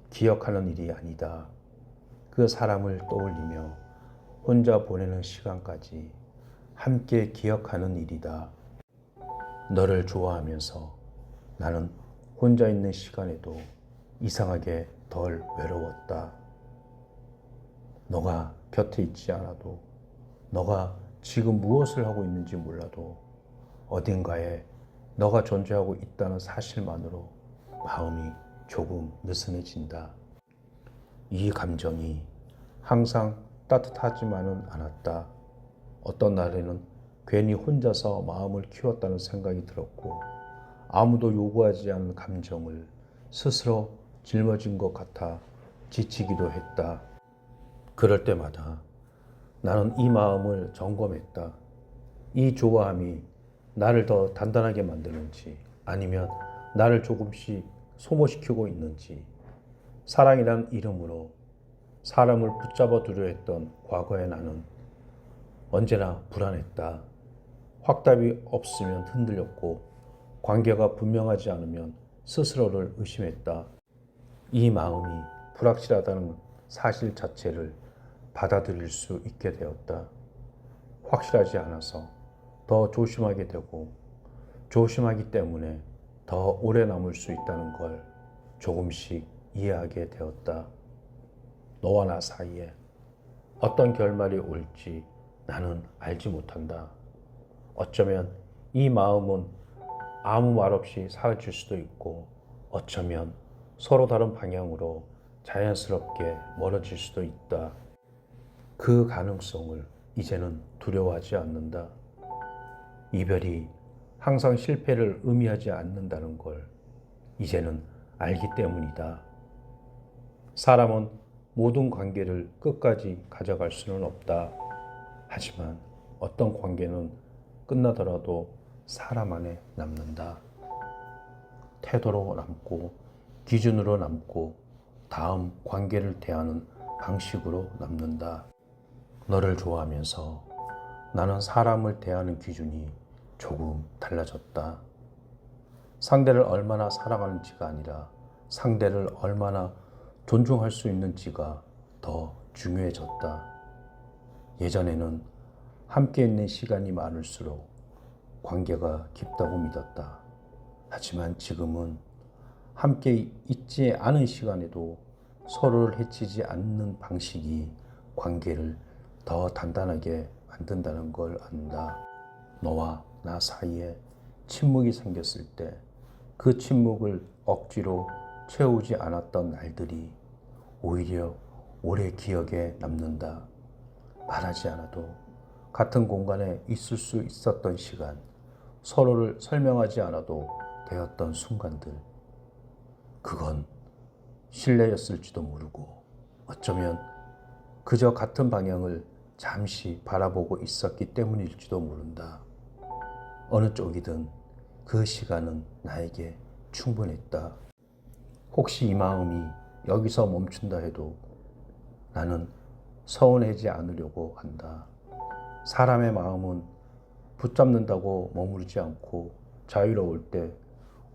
기억하는 일이 아니다. 그 사람을 떠올리며 혼자 보내는 시간까지 함께 기억하는 일이다. 너를 좋아하면서 나는 혼자 있는 시간에도 이상하게 덜 외로웠다. 너가 곁에 있지 않아도, 너가 지금 무엇을 하고 있는지 몰라도 어딘가에 너가 존재하고 있다는 사실만으로 마음이 조금 느슨해진다. 이 감정이 항상 따뜻하지만은 않았다. 어떤 날에는 괜히 혼자서 마음을 키웠다는 생각이 들었고 아무도 요구하지 않은 감정을 스스로 짊어진 것 같아 지치기도 했다. 그럴 때마다 나는 이 마음을 점검했다. 이 좋아함이 나를 더 단단하게 만드는지 아니면 나를 조금씩 소모시키고 있는지, 사랑이라는 이름으로 사람을 붙잡아 두려 했던 과거의 나는 언제나 불안했다. 확답이 없으면 흔들렸고 관계가 분명하지 않으면 스스로를 의심했다. 이 마음이 불확실하다는 사실 자체를 받아들일 수 있게 되었다. 확실하지 않아서 더 조심하게 되고 조심하기 때문에 더 오래 남을 수 있다는 걸 조금씩 이해하게 되었다. 너와 나 사이에 어떤 결말이 올지 나는 알지 못한다. 어쩌면 이 마음은 아무 말 없이 사라질 수도 있고 어쩌면 서로 다른 방향으로 자연스럽게 멀어질 수도 있다. 그 가능성을 이제는 두려워하지 않는다. 이별이 항상 실패를 의미하지 않는다는 걸 이제는 알기 때문이다. 사람은 모든 관계를 끝까지 가져갈 수는 없다. 하지만 어떤 관계는 끝나더라도 사람 안에 남는다. 태도로 남고 기준으로 남고 다음 관계를 대하는 방식으로 남는다. 너를 좋아하면서 나는 사람을 대하는 기준이 조금 달라졌다. 상대를 얼마나 사랑하는지가 아니라 상대를 얼마나 존중할 수 있는지가 더 중요해졌다. 예전에는 함께 있는 시간이 많을수록 관계가 깊다고 믿었다. 하지만 지금은 함께 있지 않은 시간에도 서로를 해치지 않는 방식이 관계를 더 단단하게 만든다는 걸 안다. 너와 나 사이에 침묵이 생겼을 때 그 침묵을 억지로 채우지 않았던 날들이 오히려 오래 기억에 남는다. 말하지 않아도 같은 공간에 있을 수 있었던 시간, 서로를 설명하지 않아도 되었던 순간들, 그건 신뢰였을지도 모르고 어쩌면 그저 같은 방향을 잠시 바라보고 있었기 때문일지도 모른다. 어느 쪽이든 그 시간은 나에게 충분했다. 혹시 이 마음이 여기서 멈춘다 해도 나는 서운하지 않으려고 한다. 사람의 마음은 붙잡는다고 머무르지 않고 자유로울 때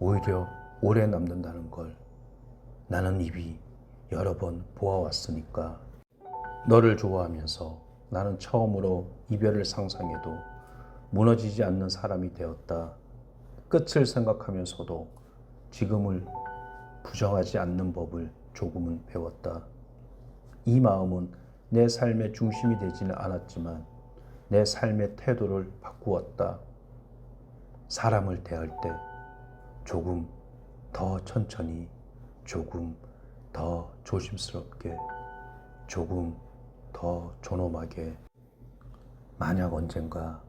오히려 오래 남는다는 걸 나는 이미 여러 번 보아왔으니까. 너를 좋아하면서 나는 처음으로 이별을 상상해도 무너지지 않는 사람이 되었다. 끝을 생각하면서도 지금을 부정하지 않는 법을 조금은 배웠다. 이 마음은 내 삶의 중심이 되지는 않았지만 내 삶의 태도를 바꾸었다. 사람을 대할 때 조금 더 천천히, 조금 더 조심스럽게, 조금 더 존엄하게. 만약 언젠가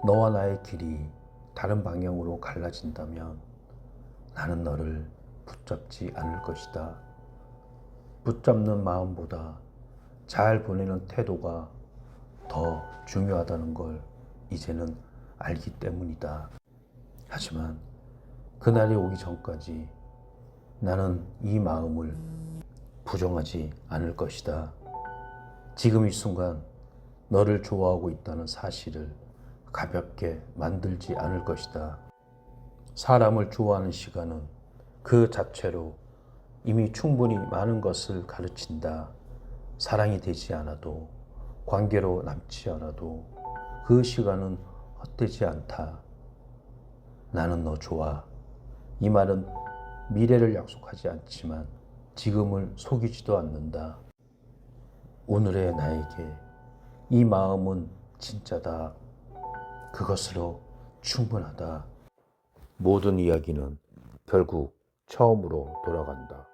너와 나의 길이 다른 방향으로 갈라진다면 나는 너를 붙잡지 않을 것이다. 붙잡는 마음보다 잘 보내는 태도가 더 중요하다는 걸 이제는 알기 때문이다. 하지만 그날이 오기 전까지 나는 이 마음을 부정하지 않을 것이다. 지금 이 순간 너를 좋아하고 있다는 사실을 가볍게 만들지 않을 것이다. 사람을 좋아하는 시간은 그 자체로 이미 충분히 많은 것을 가르친다. 사랑이 되지 않아도, 관계로 남지 않아도 그 시간은 헛되지 않다. 나는 너 좋아. 이 말은 미래를 약속하지 않지만 지금을 속이지도 않는다. 오늘의 나에게 이 마음은 진짜다. 그것으로 충분하다. 모든 이야기는 결국 처음으로 돌아간다.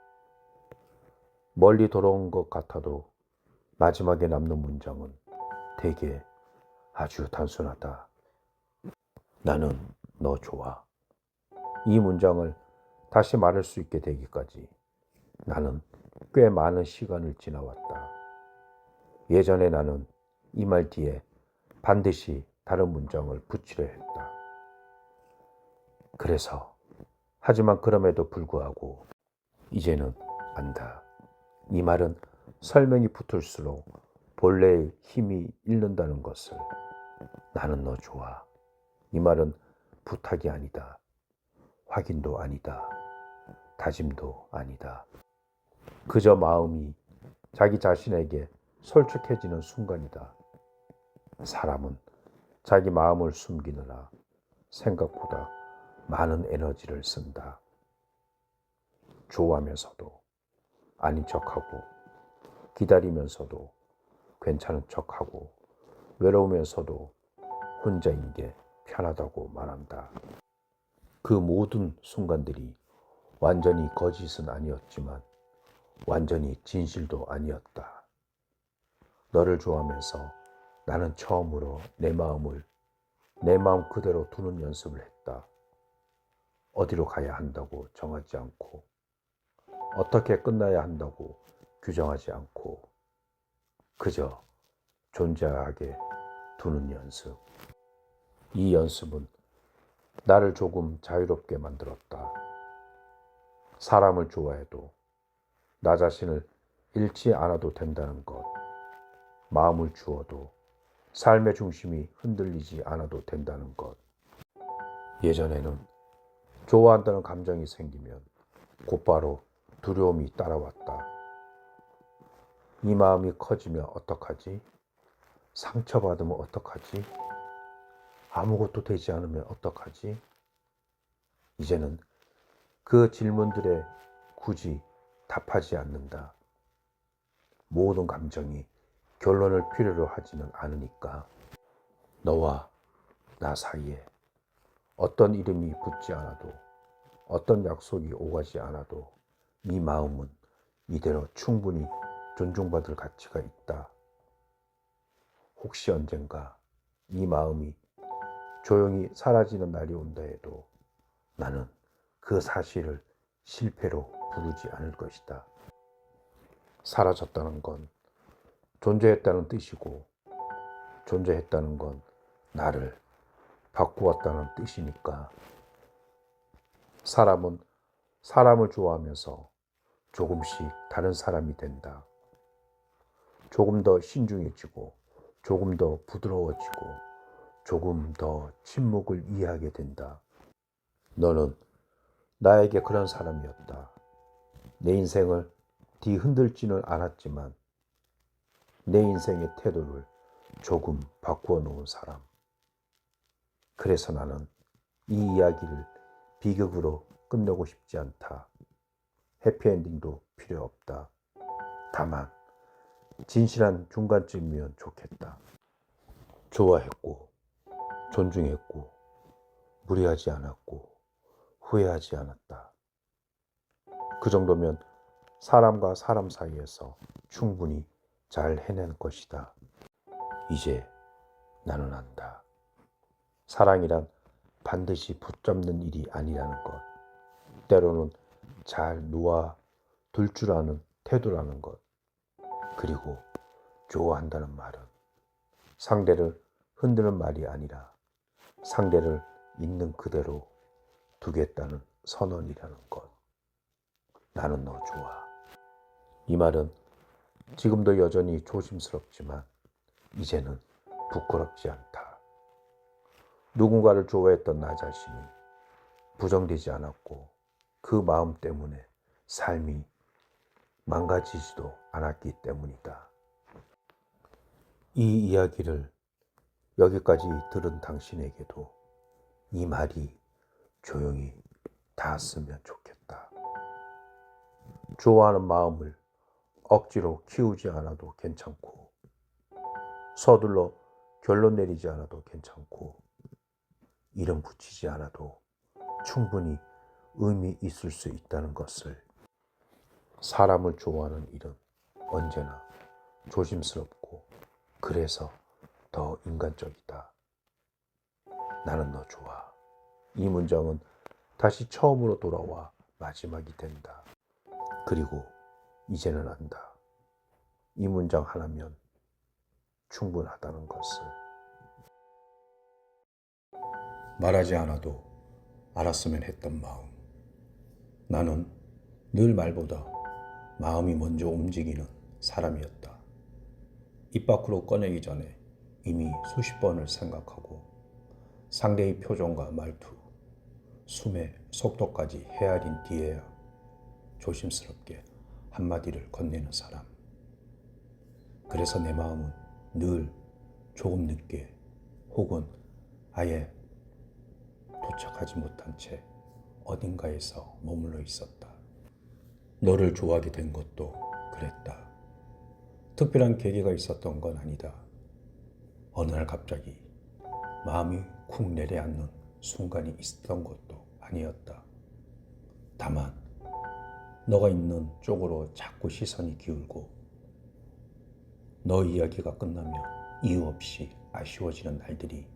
멀리 돌아온 것 같아도 마지막에 남는 문장은 되게 아주 단순하다. 나는 너 좋아. 이 문장을 다시 말할 수 있게 되기까지 나는 꽤 많은 시간을 지나왔다. 예전에 나는 이 말 뒤에 반드시 다른 문장을 붙이려 했다. 그래서, 하지만 그럼에도 불구하고 이제는 안다. 이 말은 설명이 붙을수록 본래의 힘이 잃는다는 것을. 나는 너 좋아. 이 말은 부탁이 아니다. 확인도 아니다. 다짐도 아니다. 그저 마음이 자기 자신에게 솔직해지는 순간이다. 사람은 자기 마음을 숨기느라 생각보다 많은 에너지를 쓴다. 좋아하면서도 아닌 척하고, 기다리면서도 괜찮은 척하고, 외로우면서도 혼자인 게 편하다고 말한다. 그 모든 순간들이 완전히 거짓은 아니었지만 완전히 진실도 아니었다. 너를 좋아하면서 나는 처음으로 내 마음을 내 마음 그대로 두는 연습을 했다. 어디로 가야 한다고 정하지 않고, 어떻게 끝나야 한다고 규정하지 않고, 그저 존재하게 두는 연습. 이 연습은 나를 조금 자유롭게 만들었다. 사람을 좋아해도 나 자신을 잃지 않아도 된다는 것, 마음을 주어도 삶의 중심이 흔들리지 않아도 된다는 것. 예전에는 좋아한다는 감정이 생기면 곧바로 두려움이 따라왔다. 이 마음이 커지면 어떡하지? 상처받으면 어떡하지? 아무것도 되지 않으면 어떡하지? 이제는 그 질문들에 굳이 답하지 않는다. 모든 감정이 결론을 필요로 하지는 않으니까. 너와 나 사이에 어떤 이름이 붙지 않아도, 어떤 약속이 오가지 않아도 이 마음은 이대로 충분히 존중받을 가치가 있다. 혹시 언젠가 이 마음이 조용히 사라지는 날이 온다 해도 나는 그 사실을 실패로 부르지 않을 것이다. 사라졌다는 건 존재했다는 뜻이고, 존재했다는 건 나를 바꾸었다는 뜻이니까. 사람은 사람을 좋아하면서 조금씩 다른 사람이 된다. 조금 더 신중해지고, 조금 더 부드러워지고, 조금 더 침묵을 이해하게 된다. 너는 나에게 그런 사람이었다. 내 인생을 뒤흔들지는 않았지만 내 인생의 태도를 조금 바꾸어 놓은 사람. 그래서 나는 이 이야기를 비극으로 끝내고 싶지 않다. 해피엔딩도 필요 없다. 다만 진실한 중간쯤이면 좋겠다. 좋아했고, 존중했고, 무리하지 않았고, 후회하지 않았다. 그 정도면 사람과 사람 사이에서 충분히 잘 해낸 것이다. 이제 나는 안다. 사랑이란 반드시 붙잡는 일이 아니라는 것. 때로는 잘 놓아둘 줄 아는 태도라는 것. 그리고 좋아한다는 말은 상대를 흔드는 말이 아니라 상대를 있는 그대로 두겠다는 선언이라는 것. 나는 너 좋아. 이 말은 지금도 여전히 조심스럽지만 이제는 부끄럽지 않다. 누군가를 좋아했던 나 자신이 부정되지 않았고 그 마음 때문에 삶이 망가지지도 않았기 때문이다. 이 이야기를 여기까지 들은 당신에게도 이 말이 조용히 닿았으면 좋겠다. 좋아하는 마음을 억지로 키우지 않아도 괜찮고, 서둘러 결론 내리지 않아도 괜찮고, 이름 붙이지 않아도 충분히 의미 있을 수 있다는 것을. 사람을 좋아하는 일은 언제나 조심스럽고 그래서 더 인간적이다. 나는 너 좋아. 이 문장은 다시 처음으로 돌아와 마지막이 된다. 그리고 이제는 안다. 이 문장 하나면 충분하다는 것을. 말하지 않아도 알았으면 했던 마음. 나는 늘 말보다 마음이 먼저 움직이는 사람이었다. 입 밖으로 꺼내기 전에 이미 수십 번을 생각하고 상대의 표정과 말투, 숨의 속도까지 헤아린 뒤에야 조심스럽게 한마디를 건네는 사람. 그래서 내 마음은 늘 조금 늦게 혹은 아예 도착하지 못한 채 어딘가에서 머물러 있었다. 너를 좋아하게 된 것도 그랬다. 특별한 계기가 있었던 건 아니다. 어느 날 갑자기 마음이 쿵 내려앉는 순간이 있었던 것도 아니었다. 다만 너가 있는 쪽으로 자꾸 시선이 기울고 너 이야기가 끝나면 이유 없이 아쉬워지는 날들이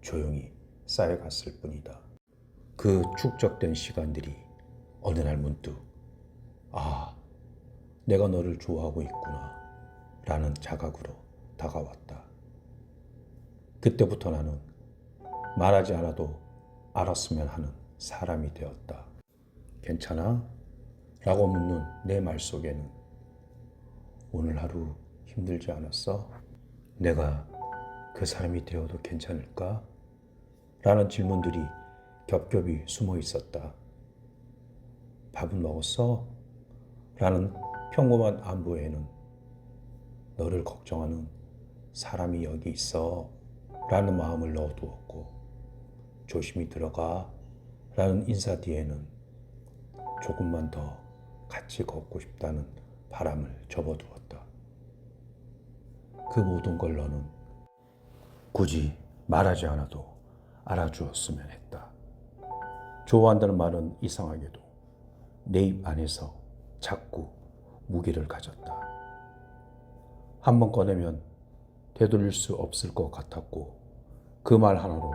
조용히 쌓여갔을 뿐이다. 그 축적된 시간들이 어느 날 문득 내가 너를 좋아하고 있구나 라는 자각으로 다가왔다. 그때부터 나는 말하지 않아도 알았으면 하는 사람이 되었다. 괜찮아? 라고 묻는 내 말 속에는 오늘 하루 힘들지 않았어? 내가 그 사람이 되어도 괜찮을까? 라는 질문들이 겹겹이 숨어 있었다. 밥은 먹었어? 라는 평범한 안부에는 너를 걱정하는 사람이 여기 있어 라는 마음을 넣어두었고, 조심히 들어가 라는 인사 뒤에는 조금만 더 같이 걷고 싶다는 바람을 접어두었다. 그 모든 걸 너는 굳이 말하지 않아도 알아주었으면 했다. 좋아한다는 말은 이상하게도 내 입 안에서 자꾸 무게를 가졌다. 한번 꺼내면 되돌릴 수 없을 것 같았고, 그 말 하나로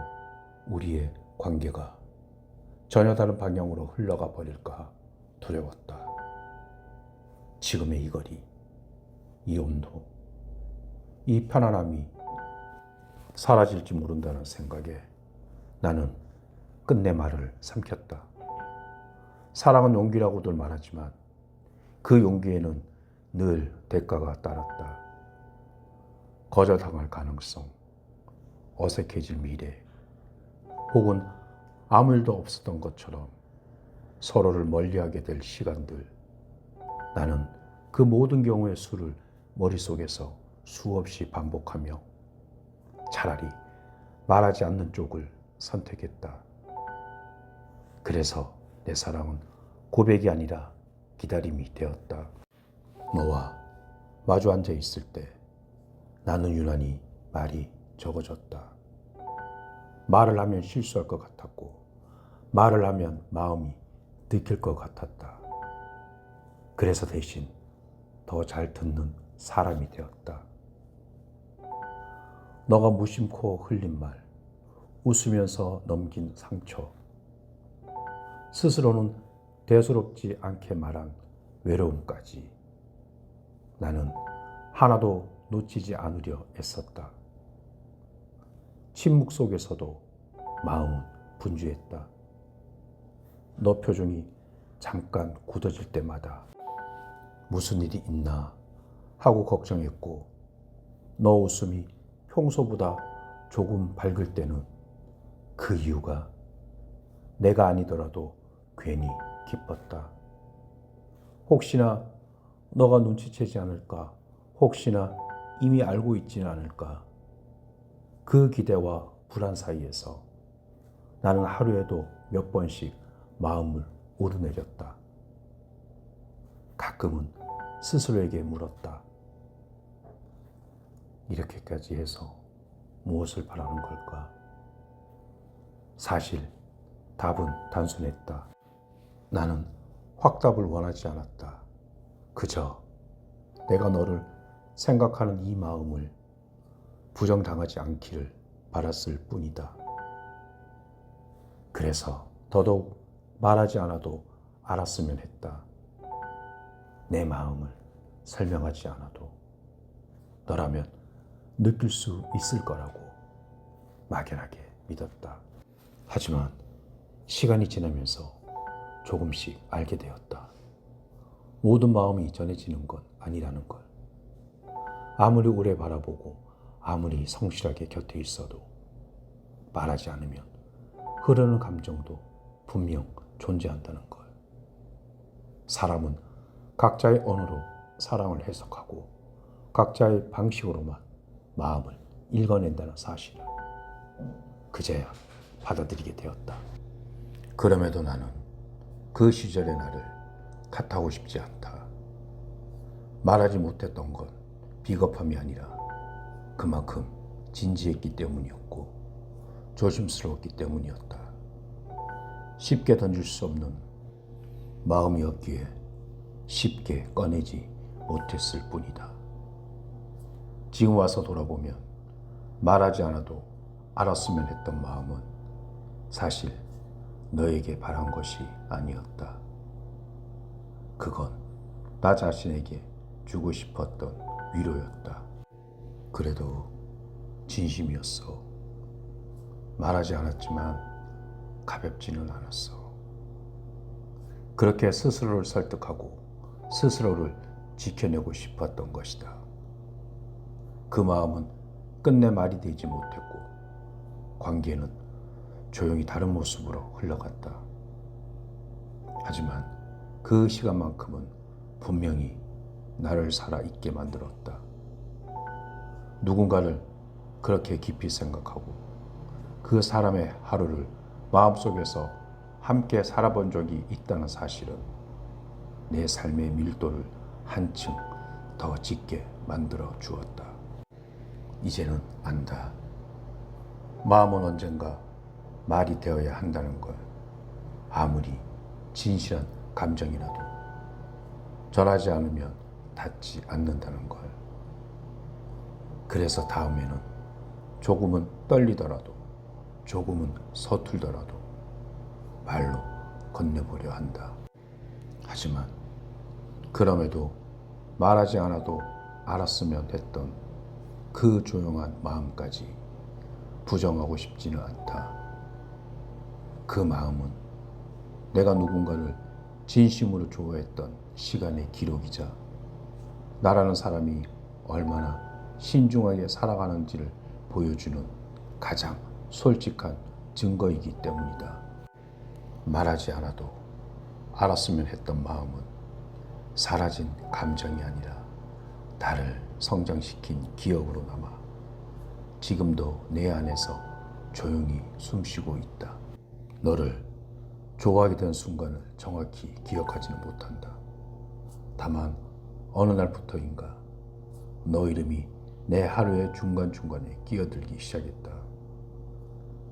우리의 관계가 전혀 다른 방향으로 흘러가 버릴까 두려웠다. 지금의 이 거리, 이 온도, 이 편안함이 사라질지 모른다는 생각에 나는 끝내 말을 삼켰다. 사랑은 용기라고들 말하지만 그 용기에는 늘 대가가 따랐다. 거절당할 가능성, 어색해질 미래, 혹은 아무 일도 없었던 것처럼 서로를 멀리하게 될 시간들. 나는 그 모든 경우의 수를 머릿속에서 수없이 반복하며 차라리 말하지 않는 쪽을 선택했다. 그래서 내 사랑은 고백이 아니라 기다림이 되었다. 너와 마주 앉아 있을 때 나는 유난히 말이 적어졌다. 말을 하면 실수할 것 같았고, 말을 하면 마음이 들킬 것 같았다. 그래서 대신 더 잘 듣는 사람이 되었다. 너가 무심코 흘린 말, 웃으면서 넘긴 상처, 스스로는 대수롭지 않게 말한 외로움까지 나는 하나도 놓치지 않으려 애썼다. 침묵 속에서도 마음은 분주했다. 너 표정이 잠깐 굳어질 때마다 무슨 일이 있나 하고 걱정했고, 너 웃음이 평소보다 조금 밝을 때는 그 이유가 내가 아니더라도 괜히 기뻤다. 혹시나 너가 눈치채지 않을까, 혹시나 이미 알고 있지는 않을까. 그 기대와 불안 사이에서 나는 하루에도 몇 번씩 마음을 오르내렸다. 가끔은 스스로에게 물었다. 이렇게까지 해서 무엇을 바라는 걸까? 사실 답은 단순했다. 나는 확답을 원하지 않았다. 그저 내가 너를 생각하는 이 마음을 부정당하지 않기를 바랐을 뿐이다. 그래서 더더욱 말하지 않아도 알았으면 했다. 내 마음을 설명하지 않아도 너라면 느낄 수 있을 거라고 막연하게 믿었다. 하지만 시간이 지나면서 조금씩 알게 되었다. 모든 마음이 전해지는 건 아니라는 걸. 아무리 오래 바라보고 아무리 성실하게 곁에 있어도 말하지 않으면 흐르는 감정도 분명 존재한다는 걸. 사람은 각자의 언어로 사랑을 해석하고 각자의 방식으로만 마음을 읽어낸다는 사실을 그제야 받아들이게 되었다. 그럼에도 나는 그 시절의 나를 탓하고 싶지 않다. 말하지 못했던 건 비겁함이 아니라 그만큼 진지했기 때문이었고 조심스러웠기 때문이었다. 쉽게 던질 수 없는 마음이었기에 쉽게 꺼내지 못했을 뿐이다. 지금 와서 돌아보면 말하지 않아도 알았으면 했던 마음은 사실 너에게 바란 것이 아니었다. 그건 나 자신에게 주고 싶었던 위로였다. 그래도 진심이었어. 말하지 않았지만 가볍지는 않았어. 그렇게 스스로를 설득하고 스스로를 지켜내고 싶었던 것이다. 그 마음은 끝내 말이 되지 못했고 관계는 조용히 다른 모습으로 흘러갔다. 하지만 그 시간만큼은 분명히 나를 살아있게 만들었다. 누군가를 그렇게 깊이 생각하고 그 사람의 하루를 마음속에서 함께 살아본 적이 있다는 사실은 내 삶의 밀도를 한층 더 짙게 만들어 주었다. 이제는 안다. 마음은 언젠가 말이 되어야 한다는 걸. 아무리 진실한 감정이라도 전하지 않으면 닿지 않는다는 걸. 그래서 다음에는 조금은 떨리더라도 조금은 서툴더라도 말로 건네보려 한다. 하지만 그럼에도 말하지 않아도 알았으면 했던 그 조용한 마음까지 부정하고 싶지는 않다. 그 마음은 내가 누군가를 진심으로 좋아했던 시간의 기록이자 나라는 사람이 얼마나 신중하게 살아가는지를 보여주는 가장 솔직한 증거이기 때문이다. 말하지 않아도 알았으면 했던 마음은 사라진 감정이 아니라 나를 성장시킨 기억으로 남아 지금도 내 안에서 조용히 숨쉬고 있다. 너를 좋아하게 된 순간을 정확히 기억하지는 못한다. 다만 어느 날부터인가 너 이름이 내 하루의 중간중간에 끼어들기 시작했다.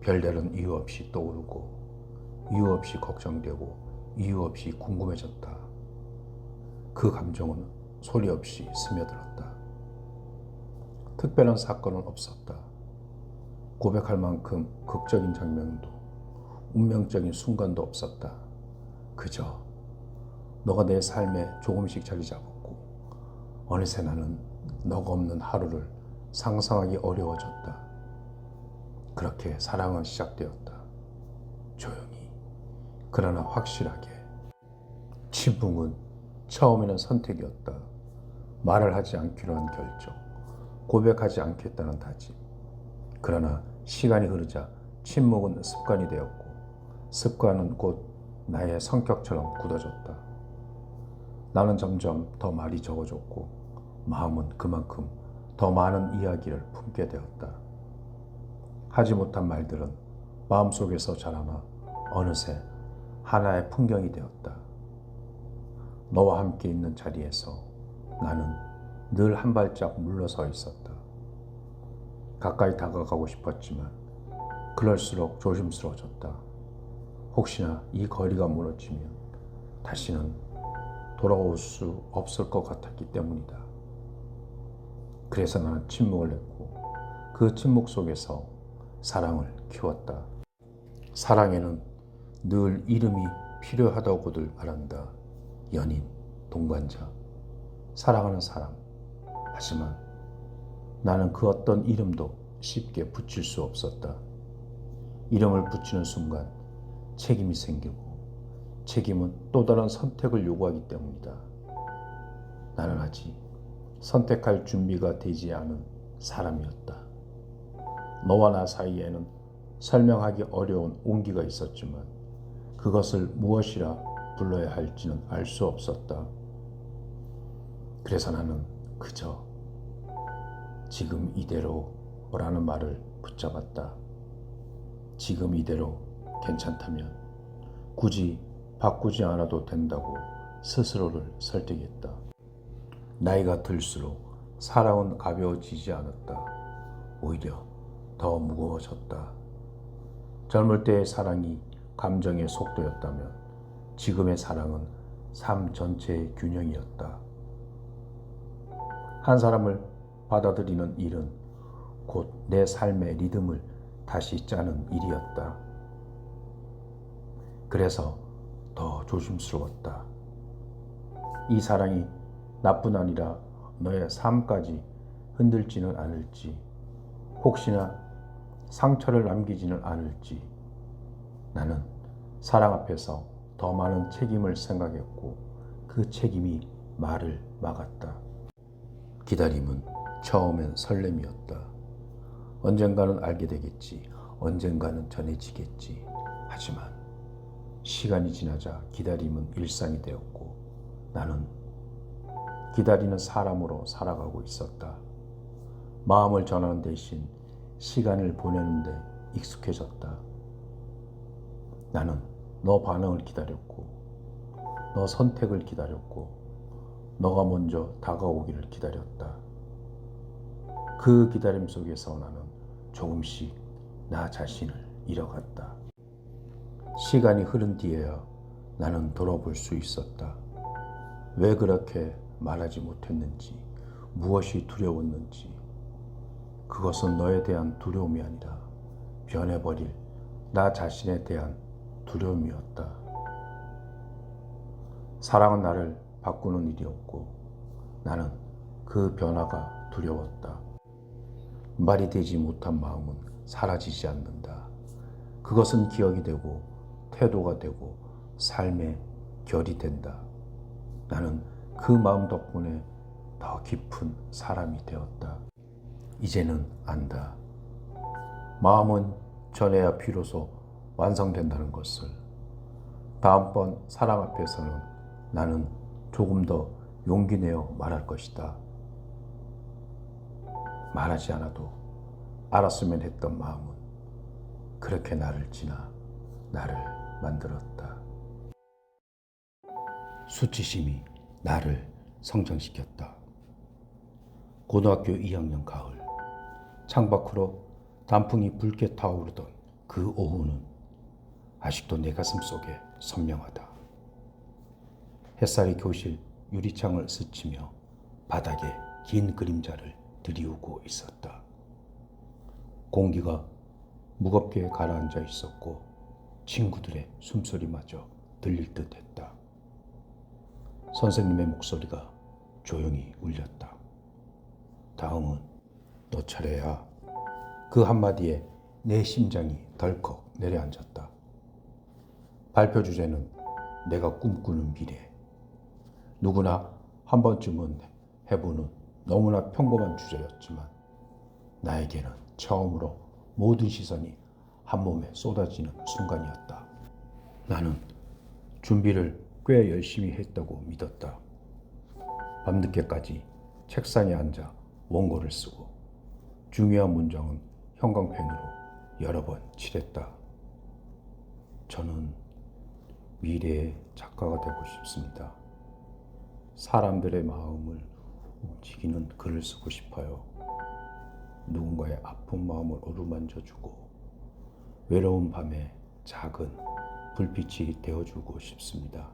별다른 이유 없이 떠오르고 이유 없이 걱정되고 이유 없이 궁금해졌다. 그 감정은 소리 없이 스며들었다. 특별한 사건은 없었다. 고백할 만큼 극적인 장면도 운명적인 순간도 없었다. 그저 너가 내 삶에 조금씩 자리 잡았고 어느새 나는 너가 없는 하루를 상상하기 어려워졌다. 그렇게 사랑은 시작되었다. 조용히 그러나 확실하게. 침묵은 처음에는 선택이었다. 말을 하지 않기로 한 결정, 고백하지 않겠다는 다짐. 그러나 시간이 흐르자 침묵은 습관이 되었고 습관은 곧 나의 성격처럼 굳어졌다. 나는 점점 더 말이 적어졌고 마음은 그만큼 더 많은 이야기를 품게 되었다. 하지 못한 말들은 마음속에서 자라나 어느새 하나의 풍경이 되었다. 너와 함께 있는 자리에서 나는 늘 한 발짝 물러서 있었다. 가까이 다가가고 싶었지만 그럴수록 조심스러워졌다. 혹시나 이 거리가 무너지면 다시는 돌아올 수 없을 것 같았기 때문이다. 그래서 나는 침묵을 했고 그 침묵 속에서 사랑을 키웠다. 사랑에는 늘 이름이 필요하다고들 말한다. 연인, 동반자, 사랑하는 사람. 하지만 나는 그 어떤 이름도 쉽게 붙일 수 없었다. 이름을 붙이는 순간 책임이 생기고 책임은 또 다른 선택을 요구하기 때문이다. 나는 아직 선택할 준비가 되지 않은 사람이었다. 너와 나 사이에는 설명하기 어려운 온기가 있었지만 그것을 무엇이라 불러야 할지는 알 수 없었다. 그래서 나는 그저 지금 이대로라는 말을 붙잡았다. 지금 이대로 괜찮다면 굳이 바꾸지 않아도 된다고 스스로를 설득했다. 나이가 들수록 사랑은 가벼워지지 않았다. 오히려 더 무거워졌다. 젊을 때의 사랑이 감정의 속도였다면 지금의 사랑은 삶 전체의 균형이었다. 한 사람을 받아들이는 일은 곧 내 삶의 리듬을 다시 짜는 일이었다. 그래서 더 조심스러웠다. 이 사랑이 나뿐 아니라 너의 삶까지 흔들지는 않을지, 혹시나 상처를 남기지는 않을지, 나는 사랑 앞에서 더 더 많은 책임을 생각했고 그 책임이 말을 막았다. 기다림은 처음엔 설렘이었다. 언젠가는 알게 되겠지. 언젠가는 전해지겠지. 하지만 시간이 지나자 기다림은 일상이 되었고 나는 기다리는 사람으로 살아가고 있었다. 마음을 전하는 대신 시간을 보내는데 익숙해졌다. 나는 너 반응을 기다렸고 너 선택을 기다렸고 너가 먼저 다가오기를 기다렸다. 그 기다림 속에서 나는 조금씩 나 자신을 잃어갔다. 시간이 흐른 뒤에야 나는 돌아볼 수 있었다. 왜 그렇게 말하지 못했는지, 무엇이 두려웠는지. 그것은 너에 대한 두려움이 아니라 변해버릴 나 자신에 대한 두려움이었다. 사랑은 나를 바꾸는 일이었고 나는 그 변화가 두려웠다. 말이 되지 못한 마음은 사라지지 않는다. 그것은 기억이 되고 태도가 되고 삶의 결이 된다. 나는 그 마음 덕분에 더 깊은 사람이 되었다. 이제는 안다. 마음은 전해야 비로소 완성된다는 것을. 다음번 사람 앞에서는 나는 조금 더 용기 내어 말할 것이다. 말하지 않아도 알았으면 했던 마음은 그렇게 나를 지나 나를 만들었다. 수치심이 나를 성장시켰다. 고등학교 2학년 가을, 창밖으로 단풍이 붉게 타오르던 그 오후는 아직도 내 가슴 속에 선명하다. 햇살이 교실 유리창을 스치며 바닥에 긴 그림자를 들이우고 있었다. 공기가 무겁게 가라앉아 있었고 친구들의 숨소리마저 들릴 듯 했다. 선생님의 목소리가 조용히 울렸다. 다음은 너 차례야. 그 한마디에 내 심장이 덜컥 내려앉았다. 발표 주제는 내가 꿈꾸는 미래. 누구나 한 번쯤은 해보는 너무나 평범한 주제였지만 나에게는 처음으로 모든 시선이 한 몸에 쏟아지는 순간이었다. 나는 준비를 꽤 열심히 했다고 믿었다. 밤늦게까지 책상에 앉아 원고를 쓰고 중요한 문장은 형광펜으로 여러 번 칠했다. 저는 미래의 작가가 되고 싶습니다. 사람들의 마음을 움직이는 글을 쓰고 싶어요. 누군가의 아픈 마음을 어루만져주고 외로운 밤에 작은 불빛이 되어주고 싶습니다.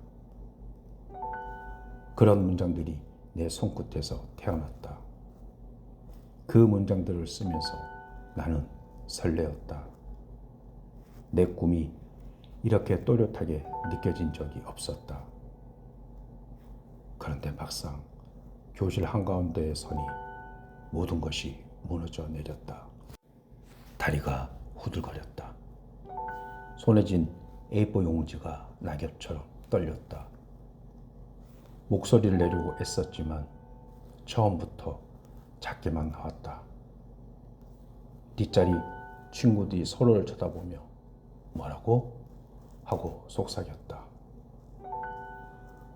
그런 문장들이 내 손끝에서 태어났다. 그 문장들을 쓰면서 나는 설레었다. 내 꿈이 이렇게 또렷하게 느껴진 적이 없었다. 그런데 막상 교실 한가운데에 서니 모든 것이 무너져 내렸다. 다리가 후들거렸다. 손에 쥔 A4 용지가 낙엽처럼 떨렸다. 목소리를 내려고 애썼지만 처음부터 작게만 나왔다. 뒷자리 친구들이 서로를 쳐다보며 뭐라고? 하고 속삭였다.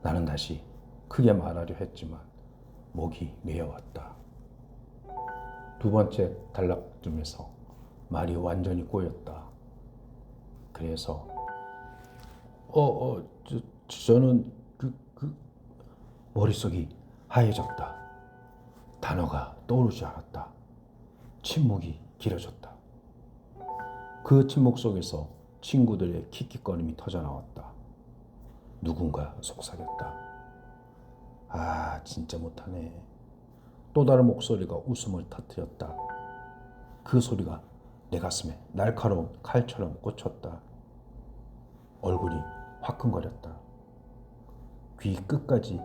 나는 다시 크게 말하려 했지만 목이 메어왔다. 두 번째 단락쯤에서 말이 완전히 꼬였다. 그래서 저는 머릿속이 하얘졌다. 단어가 떠오르지 않았다. 침묵이 길어졌다. 그 침묵 속에서 친구들의 킥킥거림이 터져나왔다. 누군가 속삭였다. 아, 진짜 못하네. 또 다른 목소리가 웃음을 터뜨렸다. 그 소리가 내 가슴에 날카로운 칼처럼 꽂혔다. 얼굴이 화끈거렸다. 귀 끝까지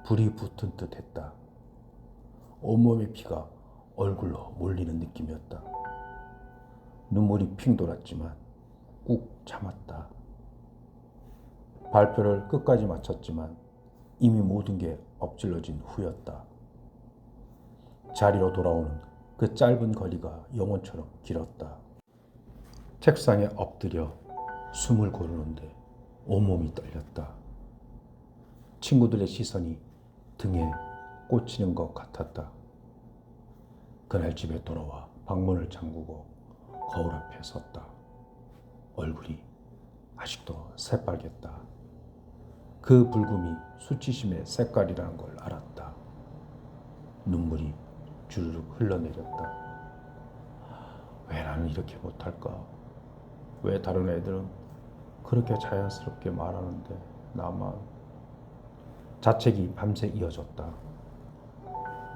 불이 붙은 듯 했다. 온몸의 피가 얼굴로 몰리는 느낌이었다. 눈물이 핑 돌았지만 꾹 참았다. 발표를 끝까지 마쳤지만 이미 모든 게 엎질러진 후였다. 자리로 돌아오는 그 짧은 거리가 영혼처럼 길었다. 책상에 엎드려 숨을 고르는데 온몸이 떨렸다. 친구들의 시선이 등에 꽂히는 것 같았다. 그날 집에 돌아와 방문을 잠그고 거울 앞에 섰다. 얼굴이 아직도 새빨갰다. 그 붉음이 수치심의 색깔이라는 걸 알았다. 눈물이 주르륵 흘러내렸다. 왜 나는 이렇게 못할까? 왜 다른 애들은 그렇게 자연스럽게 말하는데 나만. 자책이 밤새 이어졌다.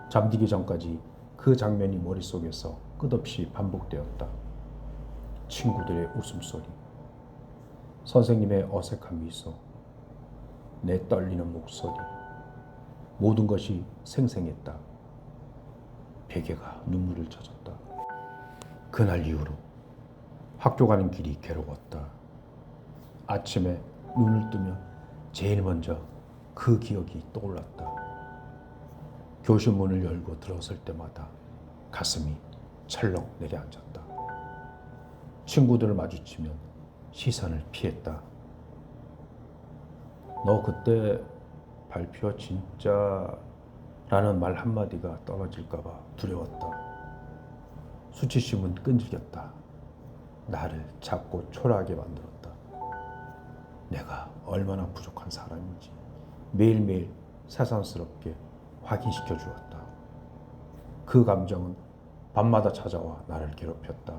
잠들기 전까지 그 장면이 머릿속에서 끝없이 반복되었다. 친구들의 웃음소리, 선생님의 어색한 미소, 내 떨리는 목소리, 모든 것이 생생했다. 베개가 눈물을 젖었다. 그날 이후로 학교 가는 길이 괴로웠다. 아침에 눈을 뜨면 제일 먼저 그 기억이 떠올랐다. 교실 문을 열고 들어설 때마다 가슴이 철렁 내려앉았다. 친구들을 마주치면 시선을 피했다. 너 그때 발표 진짜 라는 말 한마디가 떨어질까봐 두려웠다. 수치심은 끈질겼다. 나를 작고 초라하게 만들었다. 내가 얼마나 부족한 사람인지 매일매일 새삼스럽게 확인시켜 주었다. 그 감정은 밤마다 찾아와 나를 괴롭혔다.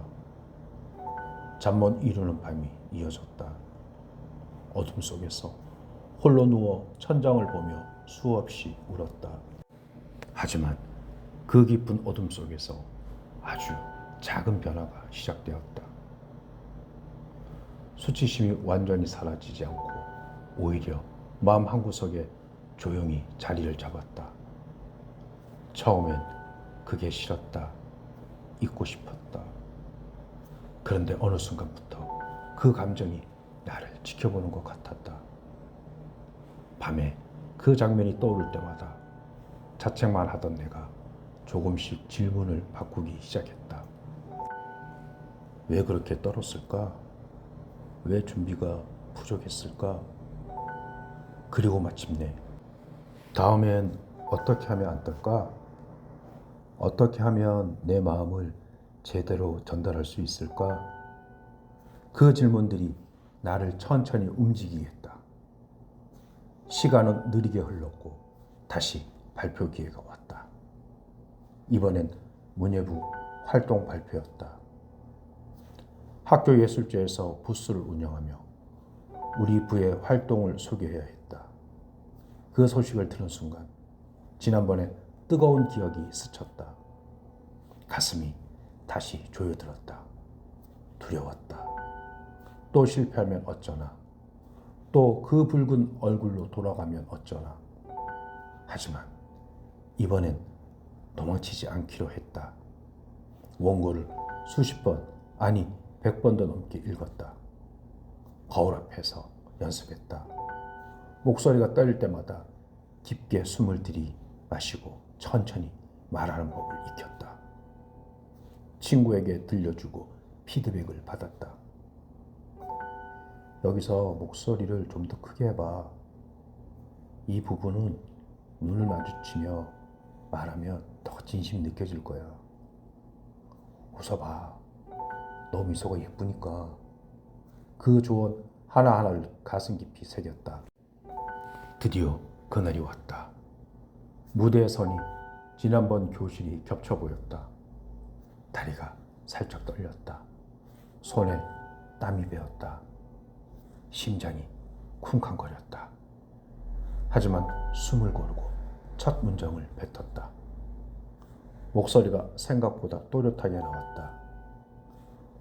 잠 못 이루는 밤이 이어졌다. 어둠 속에서 홀로 누워 천장을 보며 수없이 울었다. 하지만 그 깊은 어둠 속에서 아주 작은 변화가 시작되었다. 수치심이 완전히 사라지지 않고 오히려 마음 한구석에 조용히 자리를 잡았다. 처음엔 그게 싫었다. 잊고 싶었다. 그런데 어느 순간부터 그 감정이 나를 지켜보는 것 같았다. 밤에 그 장면이 떠오를 때마다 자책만 하던 내가 조금씩 질문을 바꾸기 시작했다. 왜 그렇게 떨었을까? 왜 준비가 부족했을까? 그리고 마침내 다음엔 어떻게 하면 안 될까? 어떻게 하면 내 마음을 제대로 전달할 수 있을까? 그 질문들이 나를 천천히 움직이게 했다. 시간은 느리게 흘렀고 다시 발표 기회가 왔다. 이번엔 문예부 활동 발표였다. 학교 예술제에서 부스를 운영하며 우리 부의 활동을 소개해야 했다. 그 소식을 들은 순간 지난번에 뜨거운 기억이 스쳤다. 가슴이 다시 조여들었다. 두려웠다. 또 실패하면 어쩌나. 또 그 붉은 얼굴로 돌아가면 어쩌나. 하지만 이번엔 도망치지 않기로 했다. 원고를 수십 번, 아니 100번도 넘게 읽었다. 거울 앞에서 연습했다. 목소리가 떨릴 때마다 깊게 숨을 들이마시고 천천히 말하는 법을 익혔다. 친구에게 들려주고 피드백을 받았다. 여기서 목소리를 좀 더 크게 해봐. 이 부분은 눈을 마주치며 말하면 더 진심이 느껴질 거야. 웃어봐. 너 미소가 예쁘니까. 그 조언 하나하나를 가슴 깊이 새겼다. 드디어 그날이 왔다. 무대에 서니 지난번 교실이 겹쳐 보였다. 다리가 살짝 떨렸다. 손에 땀이 배었다. 심장이 쿵쾅거렸다. 하지만 숨을 고르고 첫 문장을 뱉었다. 목소리가 생각보다 또렷하게 나왔다.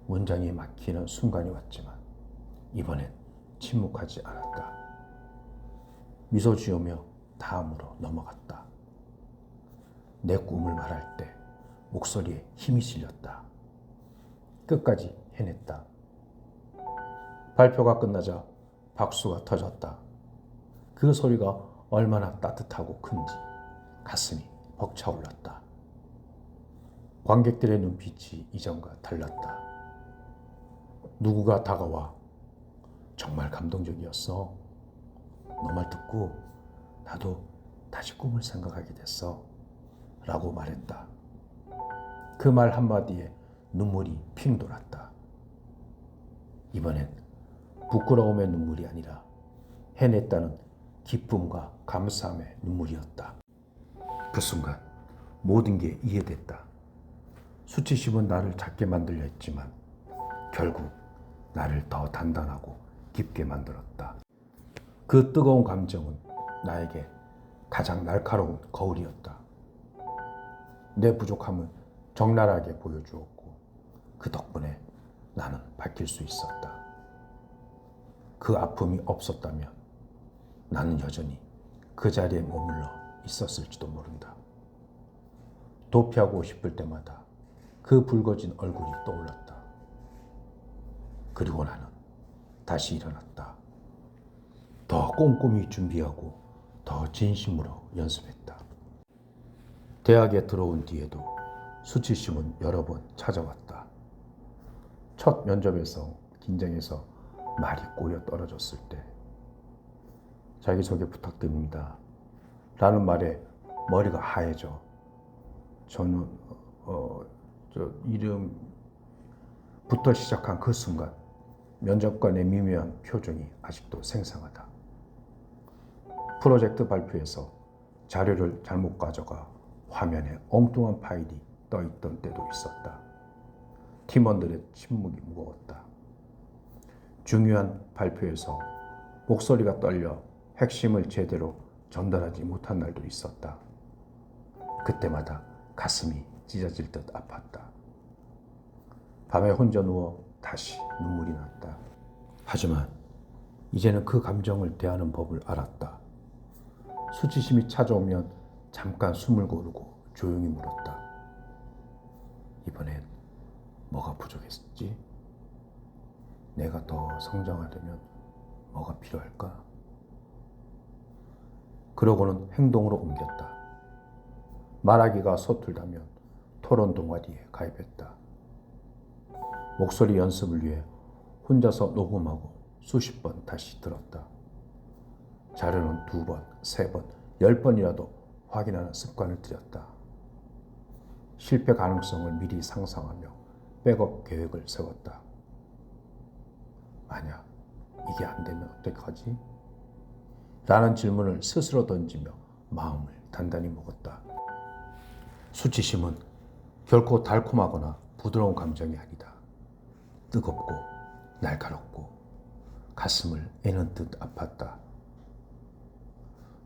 문장이 막히는 순간이 왔지만 이번엔 침묵하지 않았다. 미소 지으며 다음으로 넘어갔다. 내 꿈을 말할 때 목소리에 힘이 실렸다. 끝까지 해냈다. 발표가 끝나자 박수가 터졌다. 그 소리가 얼마나 따뜻하고 큰지 가슴이 벅차올랐다. 관객들의 눈빛이 이전과 달랐다. 누구가 다가와 정말 감동적이었어. 너 말 듣고 나도 다시 꿈을 생각하게 됐어. 라고 말했다. 그 말 한마디에 눈물이 핑 돌았다. 이번엔 부끄러움의 눈물이 아니라 해냈다는 기쁨과 감사함의 눈물이었다. 그 순간 모든 게 이해됐다. 수치심은 나를 작게 만들려 했지만 결국 나를 더 단단하고 깊게 만들었다. 그 뜨거운 감정은 나에게 가장 날카로운 거울이었다. 내 부족함을 적나라하게 보여주었고 그 덕분에 나는 밝힐 수 있었다. 그 아픔이 없었다면 나는 여전히 그 자리에 머물러 있었을지도 모른다. 도피하고 싶을 때마다 그 붉어진 얼굴이 떠올랐다. 그리고 나는 다시 일어났다. 더 꼼꼼히 준비하고 더 진심으로 연습했다. 대학에 들어온 뒤에도 수치심은 여러 번 찾아왔다. 첫 면접에서 긴장해서 말이 꼬여 떨어졌을 때 자기소개 부탁드립니다 라는 말에 머리가 하얘져 저는 이름부터 시작한 그 순간 면접관의 미묘한 표정이 아직도 생생하다. 프로젝트 발표에서 자료를 잘못 가져가 화면에 엉뚱한 파일이 떠있던 때도 있었다. 팀원들의 침묵이 무거웠다. 중요한 발표에서 목소리가 떨려 핵심을 제대로 전달하지 못한 날도 있었다. 그때마다 가슴이 찢어질 듯 아팠다. 밤에 혼자 누워 다시 눈물이 났다. 하지만 이제는 그 감정을 대하는 법을 알았다. 수치심이 찾아오면 잠깐 숨을 고르고 조용히 물었다. 이번엔 뭐가 부족했지? 내가 더 성장하려면 뭐가 필요할까? 그러고는 행동으로 옮겼다. 말하기가 서툴다면 토론 동아리에 가입했다. 목소리 연습을 위해 혼자서 녹음하고 수십 번 다시 들었다. 자료는 2번, 3번, 10번이라도 확인하는 습관을 들였다. 실패 가능성을 미리 상상하며 백업 계획을 세웠다. 만약 이게 안 되면 어떡하지? 라는 질문을 스스로 던지며 마음을 단단히 먹었다. 수치심은 결코 달콤하거나 부드러운 감정이 아니다. 뜨겁고 날카롭고 가슴을 애는 듯 아팠다.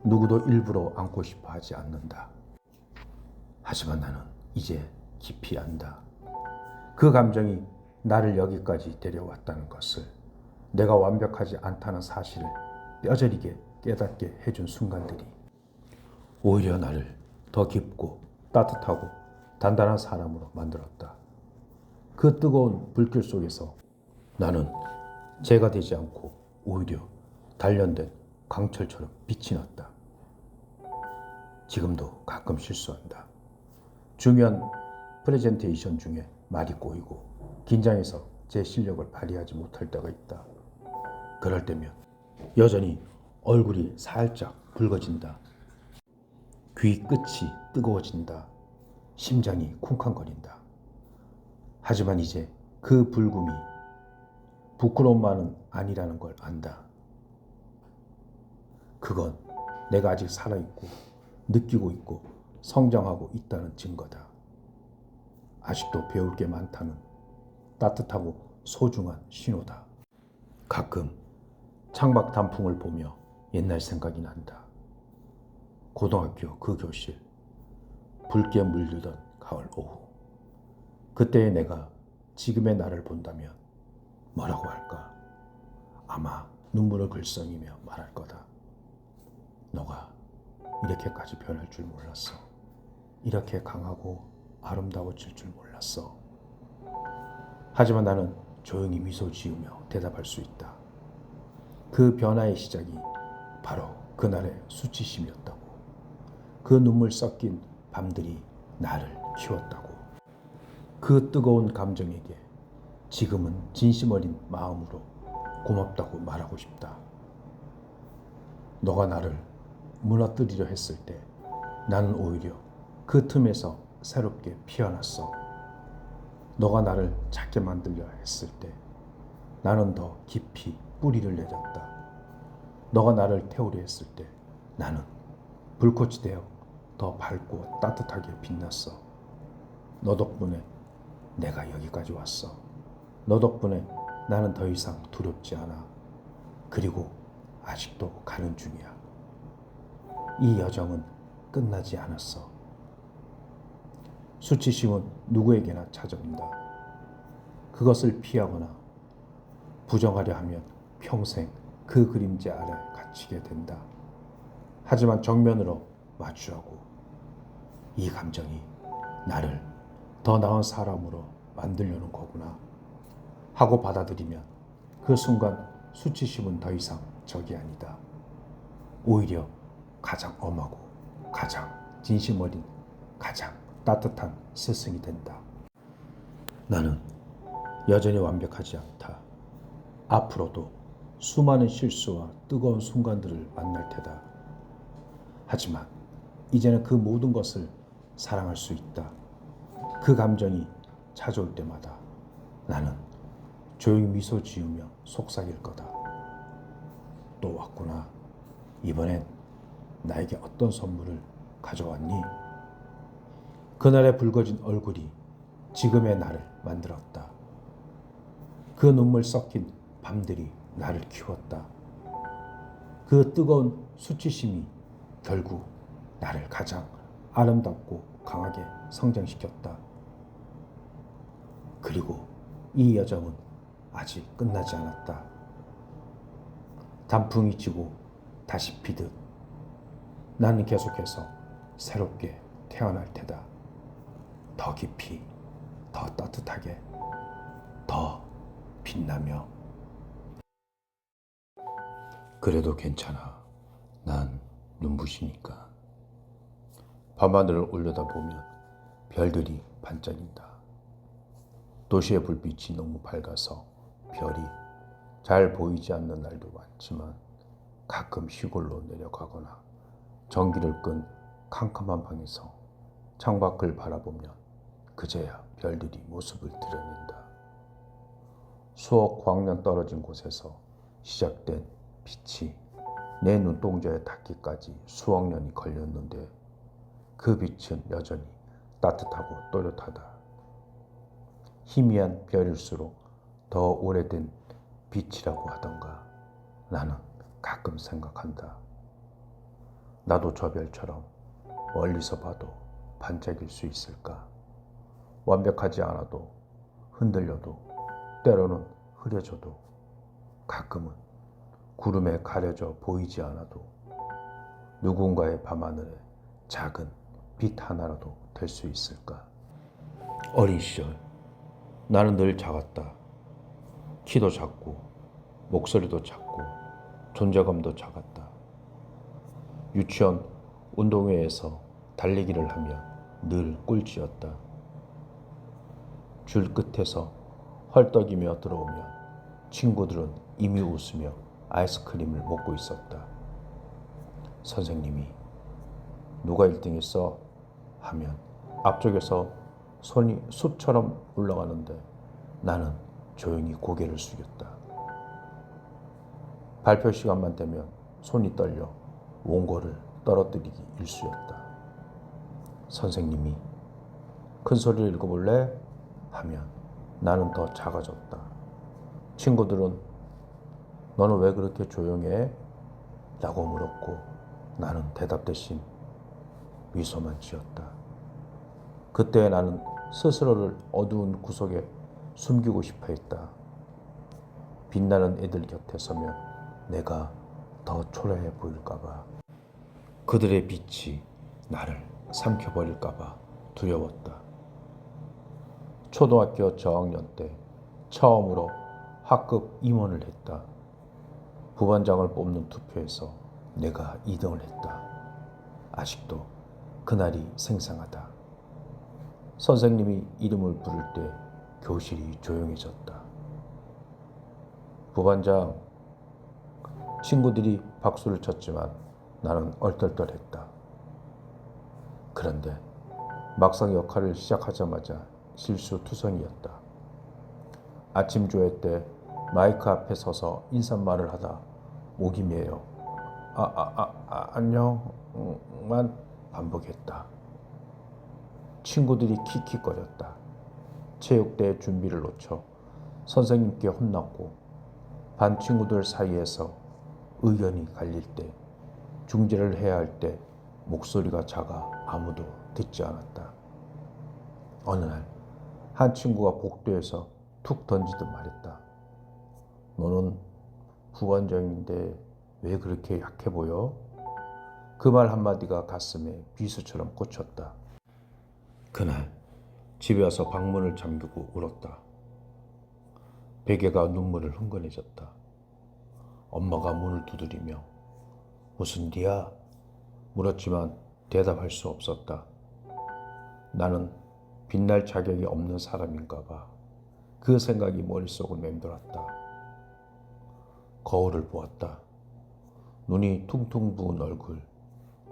누구도 일부러 안고 싶어 하지 않는다. 하지만 나는 이제 깊이 안다. 그 감정이 나를 여기까지 데려왔다는 것을, 내가 완벽하지 않다는 사실을 뼈저리게 깨닫게 해준 순간들이 오히려 나를 더 깊고 따뜻하고 단단한 사람으로 만들었다. 그 뜨거운 불길 속에서 나는 죄가 되지 않고 오히려 단련된 강철처럼 빛이 났다. 지금도 가끔 실수한다. 중요한 프레젠테이션 중에 말이 꼬이고 긴장해서 제 실력을 발휘하지 못할 때가 있다. 그럴 때면 여전히 얼굴이 살짝 붉어진다. 귀 끝이 뜨거워진다. 심장이 쿵쾅거린다. 하지만 이제 그 붉음이 부끄러움만은 아니라는 걸 안다. 그건 내가 아직 살아있고 느끼고 있고 성장하고 있다는 증거다. 아직도 배울 게 많다는 따뜻하고 소중한 신호다. 가끔 창밖 단풍을 보며 옛날 생각이 난다. 고등학교 그 교실, 붉게 물들던 가을 오후. 그때의 내가 지금의 나를 본다면 뭐라고 할까? 아마 눈물을 글썽이며 말할 거다. 너가 이렇게까지 변할 줄 몰랐어. 이렇게 강하고 아름다워질 줄 몰랐어. 하지만 나는 조용히 미소 지으며 대답할 수 있다. 그 변화의 시작이 바로 그날의 수치심이었다고. 그 눈물 섞인 밤들이 나를 키웠다고. 그 뜨거운 감정에게 지금은 진심 어린 마음으로 고맙다고 말하고 싶다. 너가 나를 무너뜨리려 했을 때 나는 오히려 그 틈에서 새롭게 피어났어. 너가 나를 작게 만들려 했을 때 나는 더 깊이 뿌리를 내렸다. 너가 나를 태우려 했을 때 나는 불꽃이 되어 더 밝고 따뜻하게 빛났어. 너 덕분에 내가 여기까지 왔어. 너 덕분에 나는 더 이상 두렵지 않아. 그리고 아직도 가는 중이야. 이 여정은 끝나지 않았어. 수치심은 누구에게나 찾아온다. 그것을 피하거나 부정하려 하면 평생 그 그림자 아래 갇히게 된다. 하지만 정면으로 마주하고 이 감정이 나를 더 나은 사람으로 만들려는 거구나 하고 받아들이면 그 순간 수치심은 더 이상 적이 아니다. 오히려 가장 엄하고 가장 진심 어린 가장 따뜻한 스승이 된다. 나는 여전히 완벽하지 않다. 앞으로도 수많은 실수와 뜨거운 순간들을 만날 테다. 하지만 이제는 그 모든 것을 사랑할 수 있다. 그 감정이 찾아올 때마다 나는 조용히 미소 지으며 속삭일 거다. 또 왔구나. 이번엔 나에게 어떤 선물을 가져왔니? 그날의 붉어진 얼굴이 지금의 나를 만들었다. 그 눈물 섞인 밤들이 나를 키웠다. 그 뜨거운 수치심이 결국 나를 가장 아름답고 강하게 성장시켰다. 그리고 이 여정은 아직 끝나지 않았다. 단풍이 지고 다시 피듯 나는 계속해서 새롭게 태어날 테다. 더 깊이, 더 따뜻하게, 더 빛나며. 그래도 괜찮아. 난 눈부시니까. 밤하늘을 올려다보면 별들이 반짝인다. 도시의 불빛이 너무 밝아서 별이 잘 보이지 않는 날도 많지만 가끔 시골로 내려가거나 전기를 끈 캄캄한 방에서 창밖을 바라보면 그제야 별들이 모습을 드러낸다. 수억 광년 떨어진 곳에서 시작된 빛이 내 눈동자에 닿기까지 수억 년이 걸렸는데 그 빛은 여전히 따뜻하고 또렷하다. 희미한 별일수록 더 오래된 빛이라고 하던가. 나는 가끔 생각한다. 나도 저 별처럼 멀리서 봐도 반짝일 수 있을까? 완벽하지 않아도 흔들려도 때로는 흐려져도 가끔은 구름에 가려져 보이지 않아도 누군가의 밤하늘에 작은 빛 하나라도 될 수 있을까? 어린 시절 나는 늘 작았다. 키도 작고 목소리도 작고 존재감도 작았다. 유치원 운동회에서 달리기를 하면 늘 꼴찌였다. 줄 끝에서 헐떡이며 들어오면 친구들은 이미 웃으며 아이스크림을 먹고 있었다. 선생님이 누가 1등했어? 하면 앞쪽에서 손이 숲처럼 올라가는데 나는 조용히 고개를 숙였다. 발표 시간만 되면 손이 떨려 원고를 떨어뜨리기 일쑤였다. 선생님이 큰 소리로 읽어볼래? 하면 나는 더 작아졌다. 친구들은 너는 왜 그렇게 조용해? 라고 물었고 나는 대답 대신 미소만 지었다. 그때 나는 스스로를 어두운 구석에 숨기고 싶어 했다. 빛나는 애들 곁에 서면 내가 더 초라해 보일까봐. 그들의 빛이 나를 삼켜버릴까봐 두려웠다. 초등학교 저학년 때 처음으로 학급 임원을 했다. 부반장을 뽑는 투표에서 내가 2등을 했다. 아직도 그날이 생생하다. 선생님이 이름을 부를 때 교실이 조용해졌다. 부반장, 친구들이 박수를 쳤지만 나는 얼떨떨했다. 그런데 막상 역할을 시작하자마자 실수투성이었다. 아침 조회 때 마이크 앞에 서서 인사말을 하다 목이 메어 안녕만 반복했다. 친구들이 킥킥거렸다. 체육대회 준비를 놓쳐 선생님께 혼났고 반 친구들 사이에서 의견이 갈릴 때 중재를 해야 할 때 목소리가 작아 아무도 듣지 않았다. 어느 날 한 친구가 복도에서 툭 던지듯 말했다. 너는 부반장인데 왜 그렇게 약해 보여? 그 말 한마디가 가슴에 비수처럼 꽂혔다. 그날 집에 와서 방문을 잠그고 울었다. 베개가 눈물을 흥건해졌다. 엄마가 문을 두드리며 무슨 일이야? 물었지만 대답할 수 없었다. 나는 빛날 자격이 없는 사람인가 봐. 그 생각이 머릿속을 맴돌았다. 거울을 보았다. 눈이 퉁퉁 부은 얼굴,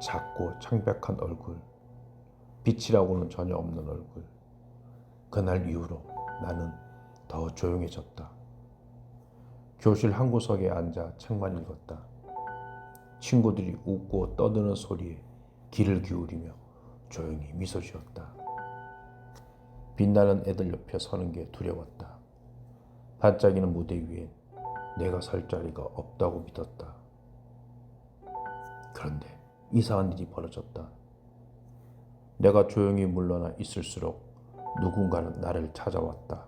작고 창백한 얼굴, 빛이라고는 전혀 없는 얼굴. 그날 이후로 나는 더 조용해졌다. 교실 한 구석에 앉아 책만 읽었다. 친구들이 웃고 떠드는 소리에 귀를 기울이며 조용히 미소 지었다. 빛나는 애들 옆에 서는 게 두려웠다. 반짝이는 무대 위엔 내가 설 자리가 없다고 믿었다. 그런데 이상한 일이 벌어졌다. 내가 조용히 물러나 있을수록 누군가는 나를 찾아왔다.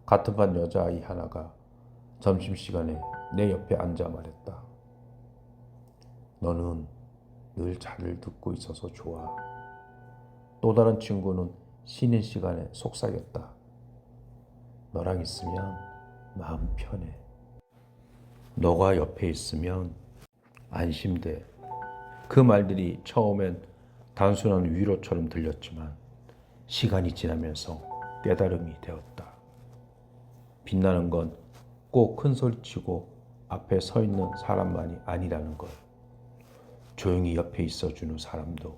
같은 반 여자아이 하나가 점심시간에 내 옆에 앉아 말했다. 너는 늘 잘 듣고 있어서 좋아. 또 다른 친구는 쉬는 시간에 속삭였다. 너랑 있으면 마음 편해. 너가 옆에 있으면 안심돼. 그 말들이 처음엔 단순한 위로처럼 들렸지만 시간이 지나면서 깨달음이 되었다. 빛나는 건 꼭 큰 소리치고 앞에 서 있는 사람만이 아니라는 걸. 조용히 옆에 있어주는 사람도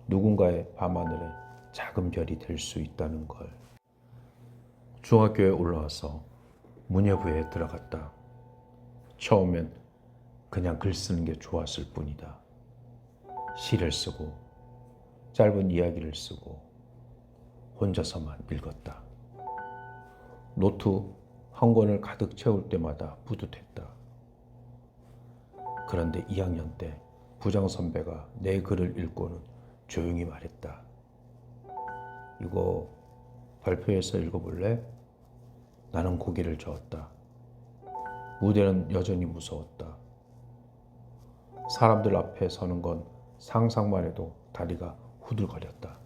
누군가의 밤하늘에 작은 별이 될 수 있다는 걸. 중학교에 올라와서 문예부에 들어갔다. 처음엔 그냥 글 쓰는 게 좋았을 뿐이다. 시를 쓰고 짧은 이야기를 쓰고 혼자서만 읽었다. 노트 한 권을 가득 채울 때마다 뿌듯했다. 그런데 2학년 때 부장 선배가 내 글을 읽고는 조용히 말했다. 이거 발표해서 읽어볼래? 나는 고개를 저었다. 무대는 여전히 무서웠다. 사람들 앞에 서는 건 상상만 해도 다리가 후들거렸다.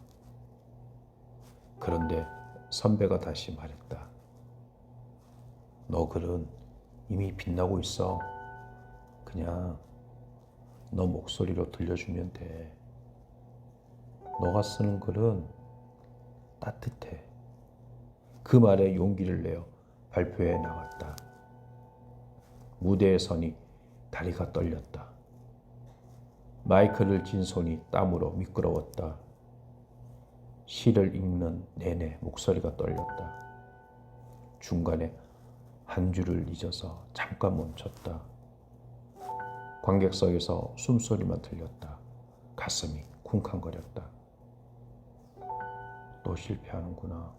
그런데 선배가 다시 말했다. 너 글은 이미 빛나고 있어. 그냥 너 목소리로 들려주면 돼. 너가 쓰는 글은 따뜻해. 그 말에 용기를 내어 발표에 나갔다. 무대에 서니 다리가 떨렸다. 마이크를 쥔 손이 땀으로 미끄러웠다. 시를 읽는 내내 목소리가 떨렸다. 중간에 한 줄을 잊어서 잠깐 멈췄다. 관객석에서 숨소리만 들렸다. 가슴이 쿵쾅거렸다. 또 실패하는구나.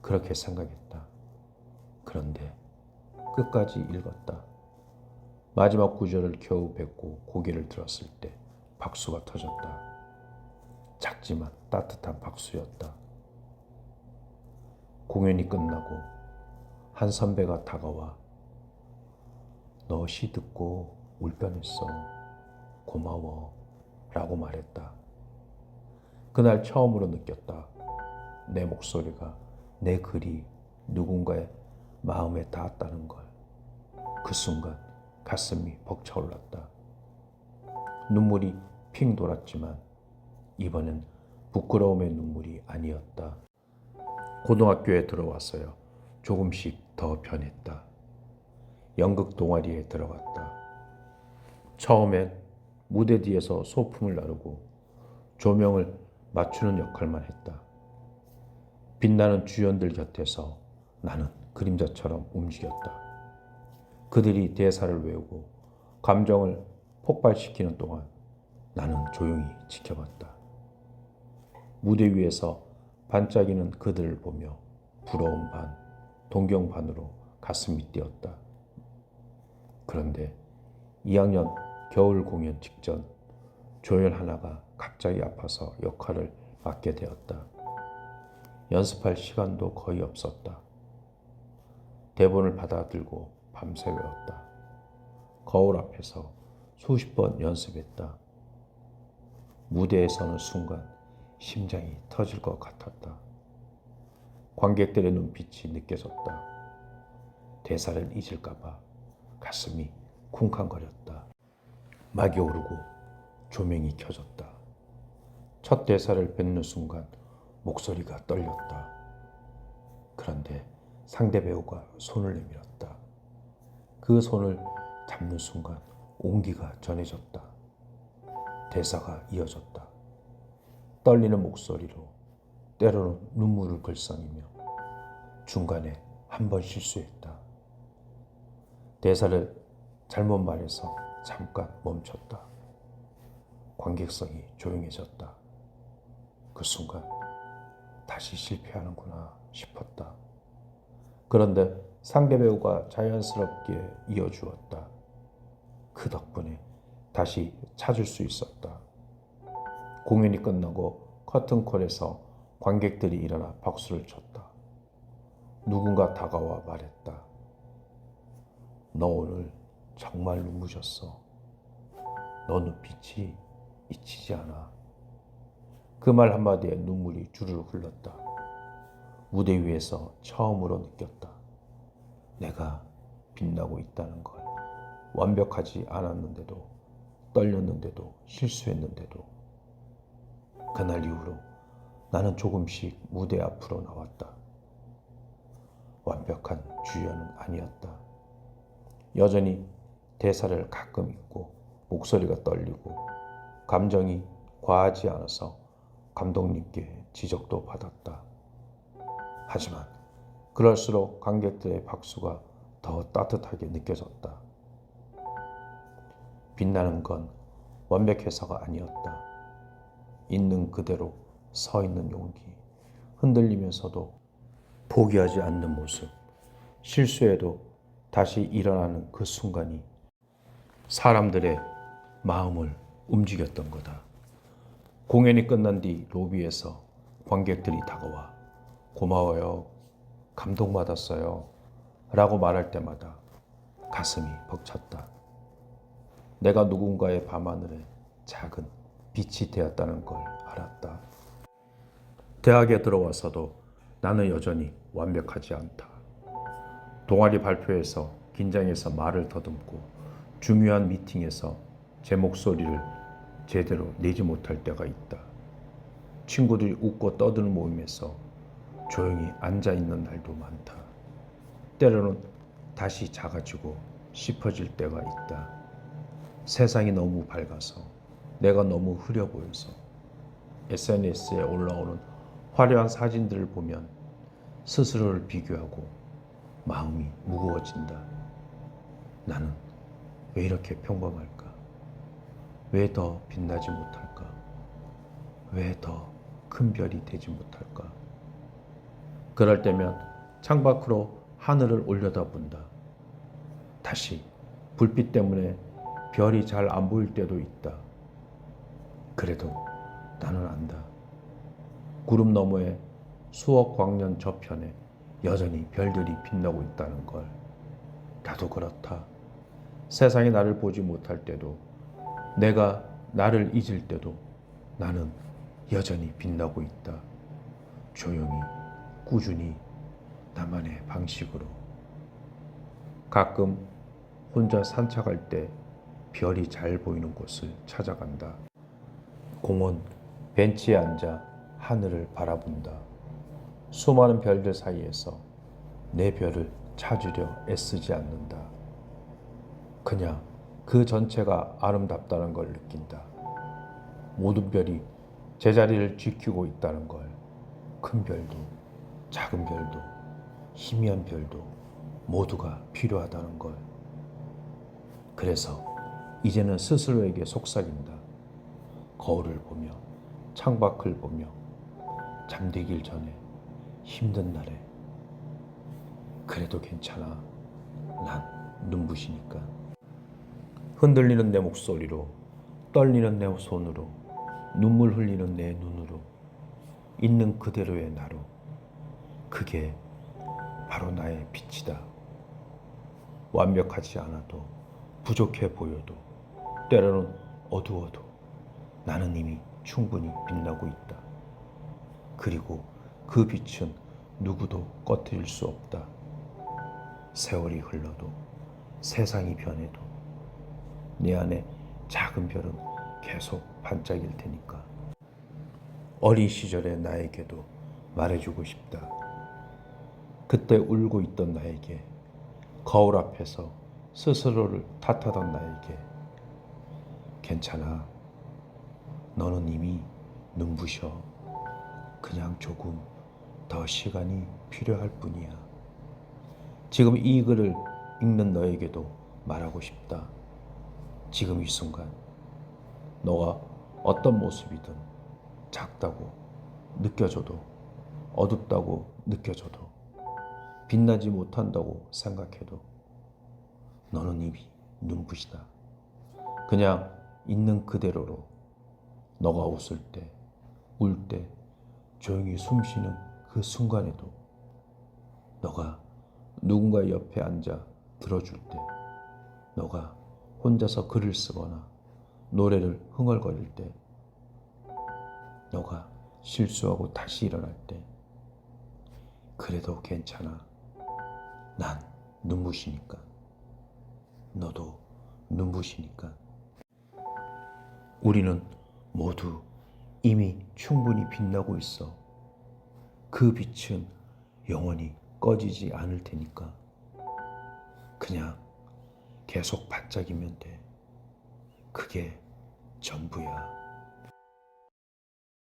그렇게 생각했다. 그런데 끝까지 읽었다. 마지막 구절을 겨우 뱉고 고개를 들었을 때 박수가 터졌다. 작지만 따뜻한 박수였다. 공연이 끝나고 한 선배가 다가와 너 시 듣고 울 뻔했어. 고마워. 라고 말했다. 그날 처음으로 느꼈다. 내 목소리가, 내 글이 누군가의 마음에 닿았다는 걸. 그 순간 가슴이 벅차올랐다. 눈물이 핑 돌았지만 이번엔 부끄러움의 눈물이 아니었다. 고등학교에 들어왔어요. 조금씩 더 변했다. 연극 동아리에 들어갔다. 처음엔 무대 뒤에서 소품을 나르고 조명을 맞추는 역할만 했다. 빛나는 주연들 곁에서 나는 그림자처럼 움직였다. 그들이 대사를 외우고 감정을 폭발시키는 동안 나는 조용히 지켜봤다. 무대 위에서 반짝이는 그들을 보며 부러움 반, 동경 반으로 가슴이 뛰었다. 그런데 2학년 겨울 공연 직전 조연 하나가 갑자기 아파서 역할을 맡게 되었다. 연습할 시간도 거의 없었다. 대본을 받아들고 밤새 외웠다. 거울 앞에서 수십 번 연습했다. 무대에 서는 순간 심장이 터질 것 같았다. 관객들의 눈빛이 느껴졌다. 대사를 잊을까봐 가슴이 쿵쾅거렸다. 막이 오르고 조명이 켜졌다. 첫 대사를 뱉는 순간 목소리가 떨렸다. 그런데 상대 배우가 손을 내밀었다. 그 손을 잡는 순간 온기가 전해졌다. 대사가 이어졌다. 떨리는 목소리로 때로는 눈물을 글썽이며 중간에 한 번 실수했다. 대사를 잘못 말해서 잠깐 멈췄다. 관객석이 조용해졌다. 그 순간 다시 실패하는구나 싶었다. 그런데 상대 배우가 자연스럽게 이어주었다. 그 덕분에 다시 찾을 수 있었다. 공연이 끝나고 커튼콜에서 관객들이 일어나 박수를 쳤다. 누군가 다가와 말했다. 너 오늘 정말 눈부셨어. 너 눈빛이 잊히지 않아. 그 말 한마디에 눈물이 주르르 흘렀다. 무대 위에서 처음으로 느꼈다. 내가 빛나고 있다는 걸. 완벽하지 않았는데도, 떨렸는데도, 실수했는데도. 그날 이후로 나는 조금씩 무대 앞으로 나왔다. 완벽한 주연은 아니었다. 여전히 대사를 가끔 잊고 목소리가 떨리고 감정이 과하지 않아서 감독님께 지적도 받았다. 하지만 그럴수록 관객들의 박수가 더 따뜻하게 느껴졌다. 빛나는 건 완벽해서가 아니었다. 있는 그대로 서 있는 용기, 흔들리면서도 포기하지 않는 모습, 실수해도 다시 일어나는 그 순간이 사람들의 마음을 움직였던 거다. 공연이 끝난 뒤 로비에서 관객들이 다가와 고마워요, 감동받았어요 라고 말할 때마다 가슴이 벅찼다. 내가 누군가의 밤하늘에 작은 빛이 되었다는 걸 알았다. 대학에 들어와서도 나는 여전히 완벽하지 않다. 동아리 발표에서 긴장해서 말을 더듬고 중요한 미팅에서 제 목소리를 제대로 내지 못할 때가 있다. 친구들이 웃고 떠드는 모임에서 조용히 앉아있는 날도 많다. 때로는 다시 작아지고 싶어질 때가 있다. 세상이 너무 밝아서 내가 너무 흐려 보여서 SNS에 올라오는 화려한 사진들을 보면 스스로를 비교하고 마음이 무거워진다. 나는 왜 이렇게 평범할까? 왜 더 빛나지 못할까? 왜 더 큰 별이 되지 못할까? 그럴 때면 창밖으로 하늘을 올려다본다. 다시 불빛 때문에 별이 잘 안 보일 때도 있다. 그래도 나는 안다. 구름 너머에 수억 광년 저편에 여전히 별들이 빛나고 있다는 걸. 나도 그렇다. 세상이 나를 보지 못할 때도, 내가 나를 잊을 때도 나는 여전히 빛나고 있다. 조용히, 꾸준히, 나만의 방식으로. 가끔 혼자 산책할 때 별이 잘 보이는 곳을 찾아간다. 공원 벤치에 앉아 하늘을 바라본다. 수많은 별들 사이에서 내 별을 찾으려 애쓰지 않는다. 그냥 그 전체가 아름답다는 걸 느낀다. 모든 별이 제자리를 지키고 있다는 걸, 큰 별도 작은 별도 희미한 별도 모두가 필요하다는 걸. 그래서 이제는 스스로에게 속삭인다. 거울을 보며 창밖을 보며 잠들길 전에 힘든 날에 그래도 괜찮아. 난 눈부시니까. 흔들리는 내 목소리로, 떨리는 내 손으로, 눈물 흘리는 내 눈으로, 있는 그대로의 나로. 그게 바로 나의 빛이다. 완벽하지 않아도, 부족해 보여도, 때로는 어두워도 나는 이미 충분히 빛나고 있다. 그리고 그 빛은 누구도 꺼뜨릴 수 없다. 세월이 흘러도, 세상이 변해도 내 안에 작은 별은 계속 반짝일 테니까. 어린 시절의 나에게도 말해주고 싶다. 그때 울고 있던 나에게, 거울 앞에서 스스로를 탓하던 나에게, 괜찮아. 너는 이미 눈부셔. 그냥 조금 더 시간이 필요할 뿐이야. 지금 이 글을 읽는 너에게도 말하고 싶다. 지금 이 순간 너가 어떤 모습이든, 작다고 느껴져도, 어둡다고 느껴져도, 빛나지 못한다고 생각해도 너는 이미 눈부시다. 그냥 있는 그대로로 너가 웃을 때, 울 때, 조용히 숨 쉬는 그 순간에도, 너가 누군가 옆에 앉아 들어줄 때, 너가 혼자서 글을 쓰거나 노래를 흥얼거릴 때, 너가 실수하고 다시 일어날 때, 그래도 괜찮아. 난 눈부시니까. 너도 눈부시니까. 우리는 모두 이미 충분히 빛나고 있어. 그 빛은 영원히 꺼지지 않을 테니까. 그냥 계속 반짝이면 돼. 그게 전부야.